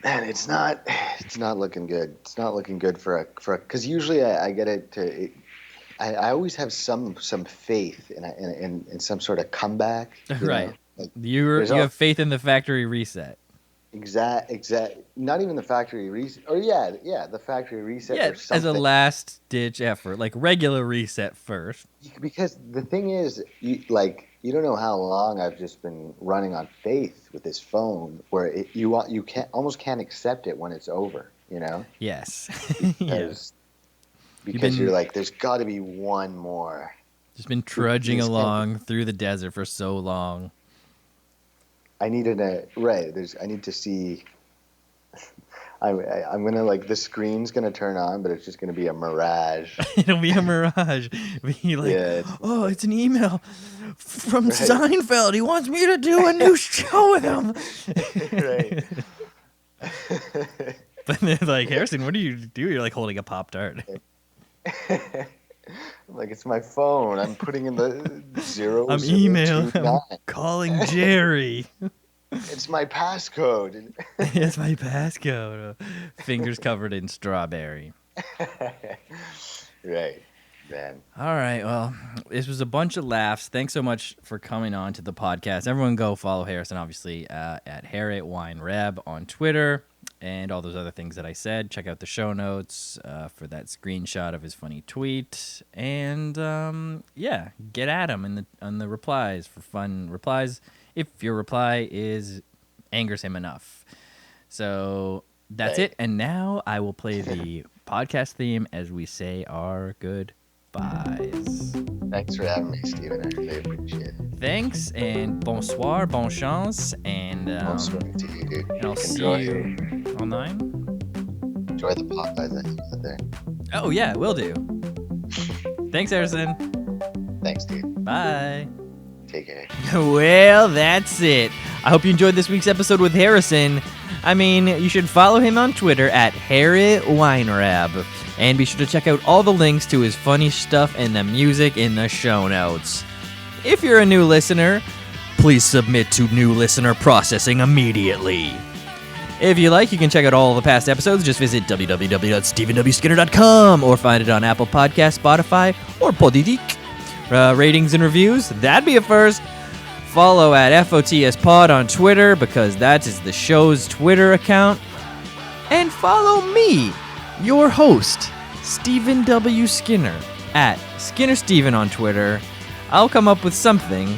man, it's not looking good. It's not looking good because usually I get it to. I always have some faith in some sort of comeback. Right. Like, You have faith in the factory reset. Exact. Not even the factory reset. Or the factory reset. Yeah, or something. as a last ditch effort, like regular reset first. Because the thing is, you don't know how long I've just been running on faith with this phone, where you can't accept it when it's over. Yes. Because you're like, there's got to be one more. Just been trudging along through the desert for so long. I need to see. I'm gonna the screen's gonna turn on, but it's just gonna be a mirage. It'll be a mirage. Be like, it's an email from Seinfeld. He wants me to do a new show with him. Right. But then, Harrison, what do you do? You're holding a Pop-Tart. It's my phone. I'm putting in the 0. I'm emailing. I'm calling Jerry. It's my passcode. It's my passcode. Fingers covered in strawberry. Right, man. All right. Well, this was a bunch of laughs. Thanks so much for coming on to the podcast. Everyone go follow Harrison, obviously, at HarrietWineReb on Twitter and all those other things that I said. Check out the show notes for that screenshot of his funny tweet. And, get at him on the replies for fun replies if your reply angers him enough. So that's it. And now I will play the podcast theme as we say our goodbyes. Thanks for having me, Steven. I really appreciate it. Thanks, and bonsoir, bon chance, and Bonsoir to you, dude. and I'll see you online. Enjoy the Popeyes that you got there. Oh yeah, will do. Thanks, Harrison. Thanks, dude. Bye. Take care. Well, that's it. I hope you enjoyed this week's episode with Harrison. I mean, you should follow him on Twitter at HarryWeinrab. And be sure to check out all the links to his funny stuff and the music in the show notes. If you're a new listener, please submit to new listener processing immediately. If you like, you can check out all the past episodes. Just visit www.stephenwskinner.com or find it on Apple Podcasts, Spotify, or Podidik. Ratings and reviews, that'd be a first. Follow at FOTS Pod on Twitter because that is the show's Twitter account. And follow me, your host, Stephen W. Skinner, at SkinnerSteven on Twitter. I'll come up with something.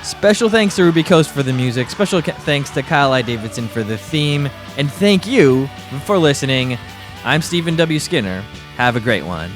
Special thanks to Ruby Coast for the music. Special thanks to Kyle I. Davidson for the theme. And thank you for listening. I'm Stephen W. Skinner. Have a great one.